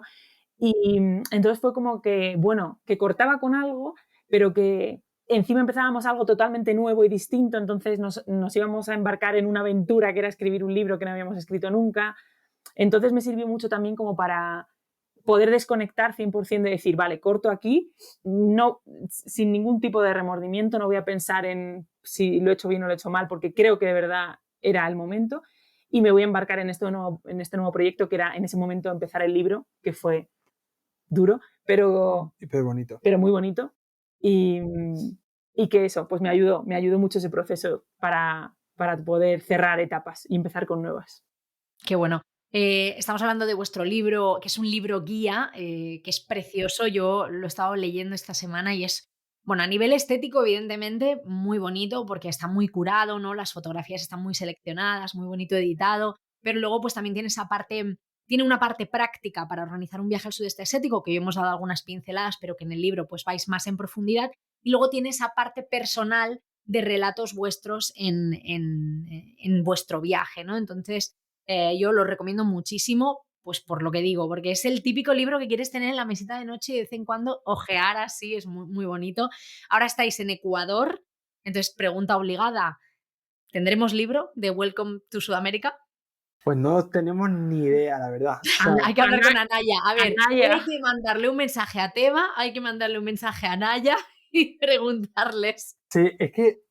Y entonces fue como que, bueno, que cortaba con algo, pero que encima empezábamos algo totalmente nuevo y distinto, entonces nos íbamos a embarcar en una aventura que era escribir un libro que no habíamos escrito nunca. Entonces me sirvió mucho también como para poder desconectar 100% de decir, vale, corto aquí, no, sin ningún tipo de remordimiento, no voy a pensar en si lo he hecho bien o lo he hecho mal, porque creo que de verdad era el momento, y me voy a embarcar en este nuevo proyecto, que era en ese momento empezar el libro, que fue duro, pero bonito. Pero muy bonito. Y que eso, pues me ayudó mucho ese proceso para poder cerrar etapas y empezar con nuevas. Qué bueno. Estamos hablando de vuestro libro, que es un libro guía, que es precioso. Yo lo he estado leyendo esta semana y es, bueno, a nivel estético, evidentemente, muy bonito porque está muy curado, ¿no? Las fotografías están muy seleccionadas, muy bonito editado, pero luego pues también tiene una parte práctica para organizar un viaje al sudeste asiático, que hoy hemos dado algunas pinceladas, pero que en el libro pues vais más en profundidad, y luego tiene esa parte personal de relatos vuestros en vuestro viaje, ¿no? Entonces, yo lo recomiendo muchísimo, pues por lo que digo, porque es el típico libro que quieres tener en la mesita de noche y de vez en cuando ojear así, es muy, muy bonito. Ahora estáis en Ecuador, entonces pregunta obligada, ¿tendremos libro de Welcome to Sudamérica? Pues no tenemos ni idea, la verdad. O sea, Hay que hablar con Anaya. A ver, Anaya. hay que mandarle un mensaje a Teba, hay que mandarle un mensaje a Anaya y preguntarles. sí, es que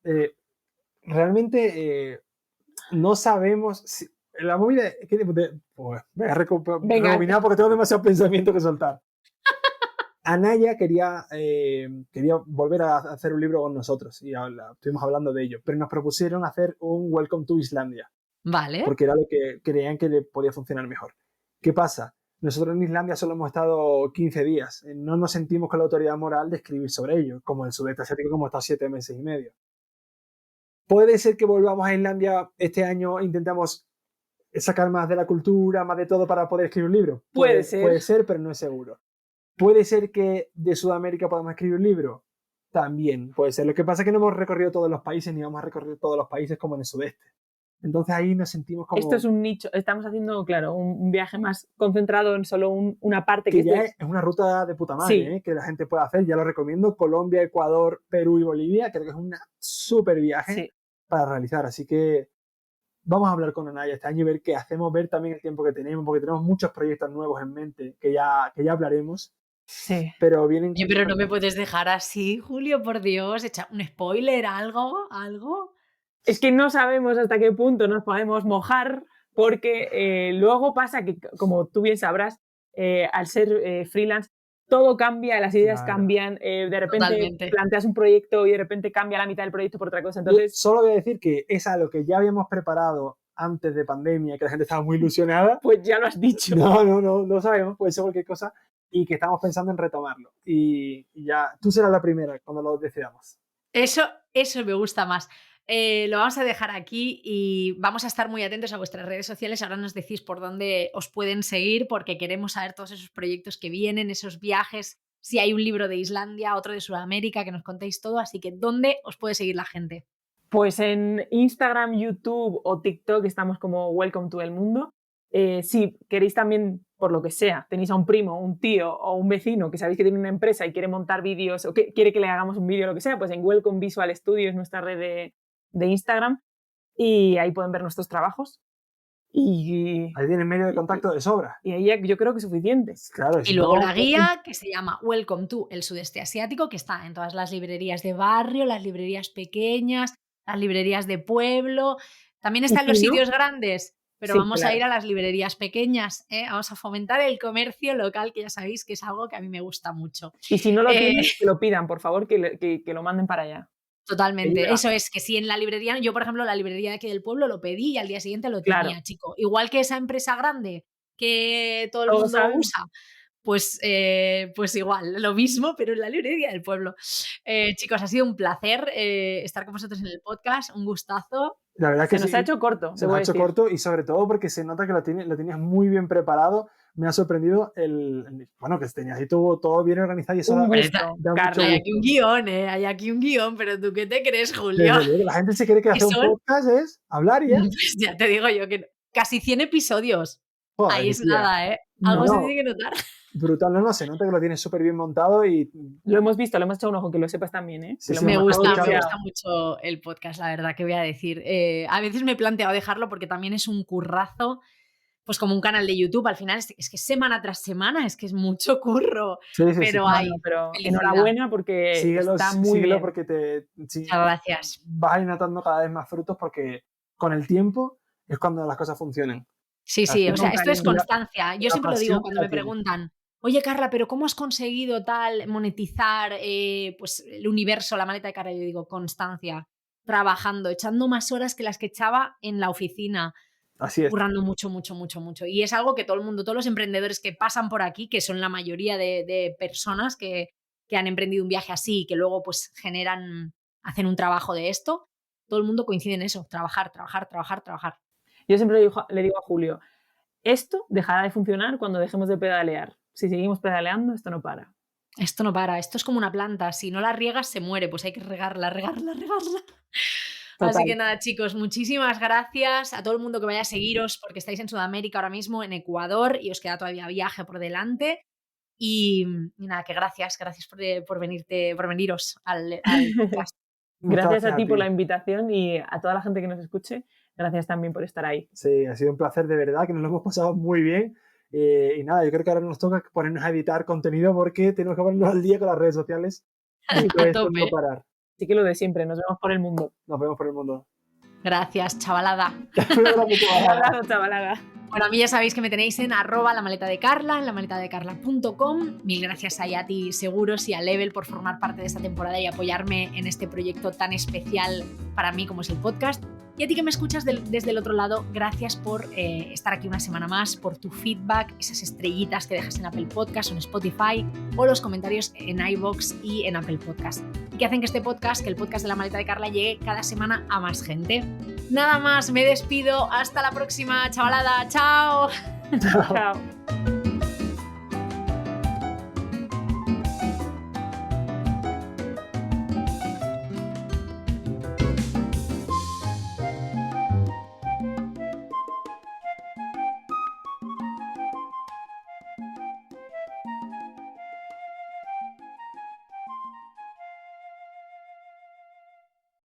realmente no sabemos si, la movida es que pues, voy a rebobinar porque tengo demasiado pensamiento que soltar. Anaya quería volver a hacer un libro con nosotros y estuvimos hablando de ello, pero nos propusieron hacer un Welcome to Islandia. Vale. Porque era lo que creían que le podía funcionar mejor. ¿Qué pasa? Nosotros en Islandia solo hemos estado 15 días. No nos sentimos con la autoridad moral de escribir sobre ello, como el sudeste asiático, como está 7 meses y medio. Puede ser que volvamos a Islandia este año, intentamos sacar más de la cultura, más de todo para poder escribir un libro. Puede ser. Puede ser, pero no es seguro. ¿Puede ser que de Sudamérica podamos escribir un libro? También puede ser. Lo que pasa es que no hemos recorrido todos los países, ni vamos a recorrer todos los países como en el sudeste. Entonces ahí nos sentimos como... Esto es un nicho, estamos haciendo, claro, un viaje más concentrado en solo una parte. Que ya es una ruta de puta madre, sí. Que la gente puede hacer, ya lo recomiendo. Colombia, Ecuador, Perú y Bolivia, creo que es un súper viaje para realizar. Así que vamos a hablar con Anaya este año y ver qué hacemos, ver también el tiempo que tenemos, porque tenemos muchos proyectos nuevos en mente que ya hablaremos. Sí. Pero vienen... Oye, pero no me puedes dejar así, Julio, por Dios. Echa un spoiler, algo. Es que no sabemos hasta qué punto nos podemos mojar, porque luego pasa que, como tú bien sabrás, al ser freelance, todo cambia, las ideas cambian, de repente Totalmente. planteas un proyecto y de repente cambia la mitad del proyecto por otra cosa. Entonces, solo voy a decir que es algo que ya habíamos preparado antes de pandemia, que la gente estaba muy ilusionada. Pues ya lo has dicho. No sabemos, puede ser cualquier cosa, y que estamos pensando en retomarlo. Y ya, tú serás la primera cuando lo decidamos. Eso me gusta más. Lo vamos a dejar aquí y vamos a estar muy atentos a vuestras redes sociales. Ahora nos decís por dónde os pueden seguir, porque queremos saber todos esos proyectos que vienen, esos viajes, si hay un libro de Islandia, otro de Sudamérica, que nos contéis todo. Así que, ¿dónde os puede seguir la gente? Pues en Instagram, YouTube o TikTok estamos como Welcome to el Mundo. Si queréis también, por lo que sea, tenéis a un primo, un tío o un vecino que sabéis que tiene una empresa y quiere montar vídeos o que quiere que le hagamos un vídeo o lo que sea, pues en Welcome Visual Studio es nuestra red de Instagram y ahí pueden ver nuestros trabajos. Y ahí tienen medio de contacto de sobra. Y ahí yo creo que es suficiente. Claro, y luego la guía que se llama Welcome to el Sudeste Asiático, que está en todas las librerías de barrio, las librerías pequeñas, las librerías de pueblo. También está en los sitios grandes, pero vamos a ir a las librerías pequeñas. Vamos a fomentar el comercio local, que ya sabéis que es algo que a mí me gusta mucho. Y si no lo tienen, que lo pidan, por favor, que lo manden para allá. Totalmente. Eso es, que si en la librería, yo por ejemplo la librería de aquí del pueblo lo pedí y al día siguiente lo tenía, chico. Igual que esa empresa grande que todo el mundo usa, pues igual, lo mismo, pero en la librería del pueblo. Chicos, ha sido un placer estar con vosotros en el podcast, un gustazo. La verdad que se nos ha hecho corto. Se nos ha hecho corto y sobre todo porque se nota que lo tenías muy bien preparado. Me ha sorprendido que tenías ahí todo bien organizado y eso Carla, hay aquí un guión, hay aquí un guión, pero ¿tú qué te crees, Julio? La gente se cree que hacer un podcast es hablar y ya. Pues ya te digo yo que casi 100 episodios. Joder, ahí es nada, Algo No, se tiene que notar. brutal, no, se nota que lo tienes súper bien montado y Lo hemos visto, le hemos echado un ojo, que lo sepas también, ¿eh? Sí, Que lo sí, Me hemos gusta aprovechado. mucho el podcast, la verdad, que voy a decir. A veces me he planteado dejarlo porque también es un currazo, pues como un canal de YouTube, al final es que semana tras semana, es que es mucho curro, sí, sí, sí. pero No, hay no, pero felicidad. enhorabuena porque está muy síguelo bien. porque Muchas gracias. vas a ir notando cada vez más frutos porque con el tiempo es cuando las cosas funcionan. Sí, Así sí, o sea, con esto es cariño. constancia. Yo la siempre lo digo pasión cuando la me tienes. preguntan, oye Carla, pero ¿cómo has conseguido tal monetizar pues el universo, la maleta de Carla? Yo digo, constancia, trabajando, echando más horas que las que echaba en la oficina, Así es. currando mucho, mucho, mucho, mucho. Y es algo que todo el mundo, todos los emprendedores que pasan por aquí, que son la mayoría de personas que han emprendido un viaje así y que luego pues hacen un trabajo de esto, todo el mundo coincide en eso, trabajar, trabajar, trabajar, trabajar. Yo siempre le digo a Julio, esto dejará de funcionar cuando dejemos de pedalear. Si seguimos pedaleando, esto no para. Esto no para, esto es como una planta, si no la riegas se muere, pues hay que regarla, regarla, regarla. Total. Así que nada, chicos, muchísimas gracias a todo el mundo que vaya a seguiros porque estáis en Sudamérica ahora mismo, en Ecuador, y os queda todavía viaje por delante. Y nada, que gracias por veniros al podcast. Gracias a ti por la invitación y a toda la gente que nos escuche, gracias también por estar ahí. Sí, ha sido un placer de verdad, que nos lo hemos pasado muy bien. Y nada, yo creo que ahora nos toca ponernos a editar contenido porque tenemos que ponernos al día con las redes sociales. Así que A esto tope. no parar. Así que lo de siempre, nos vemos por el mundo. Nos vemos por el mundo. Gracias, chavalada. Un abrazo, chavalada. Bueno, a mí ya sabéis que me tenéis en @lamaletadecarla, en lamaletadecarla.com. Mil gracias a Yati Seguros y a Level por formar parte de esta temporada y apoyarme en este proyecto tan especial para mí como es el podcast. Y a ti que me escuchas desde el otro lado, gracias por estar aquí una semana más, por tu feedback, esas estrellitas que dejas en Apple Podcast o en Spotify, o los comentarios en iVoox y en Apple Podcast. Y que hacen que este podcast, que el podcast de La Maleta de Carla, llegue cada semana a más gente. Nada más, me despido. Hasta la próxima, chavalada. ¡Chao! Chao.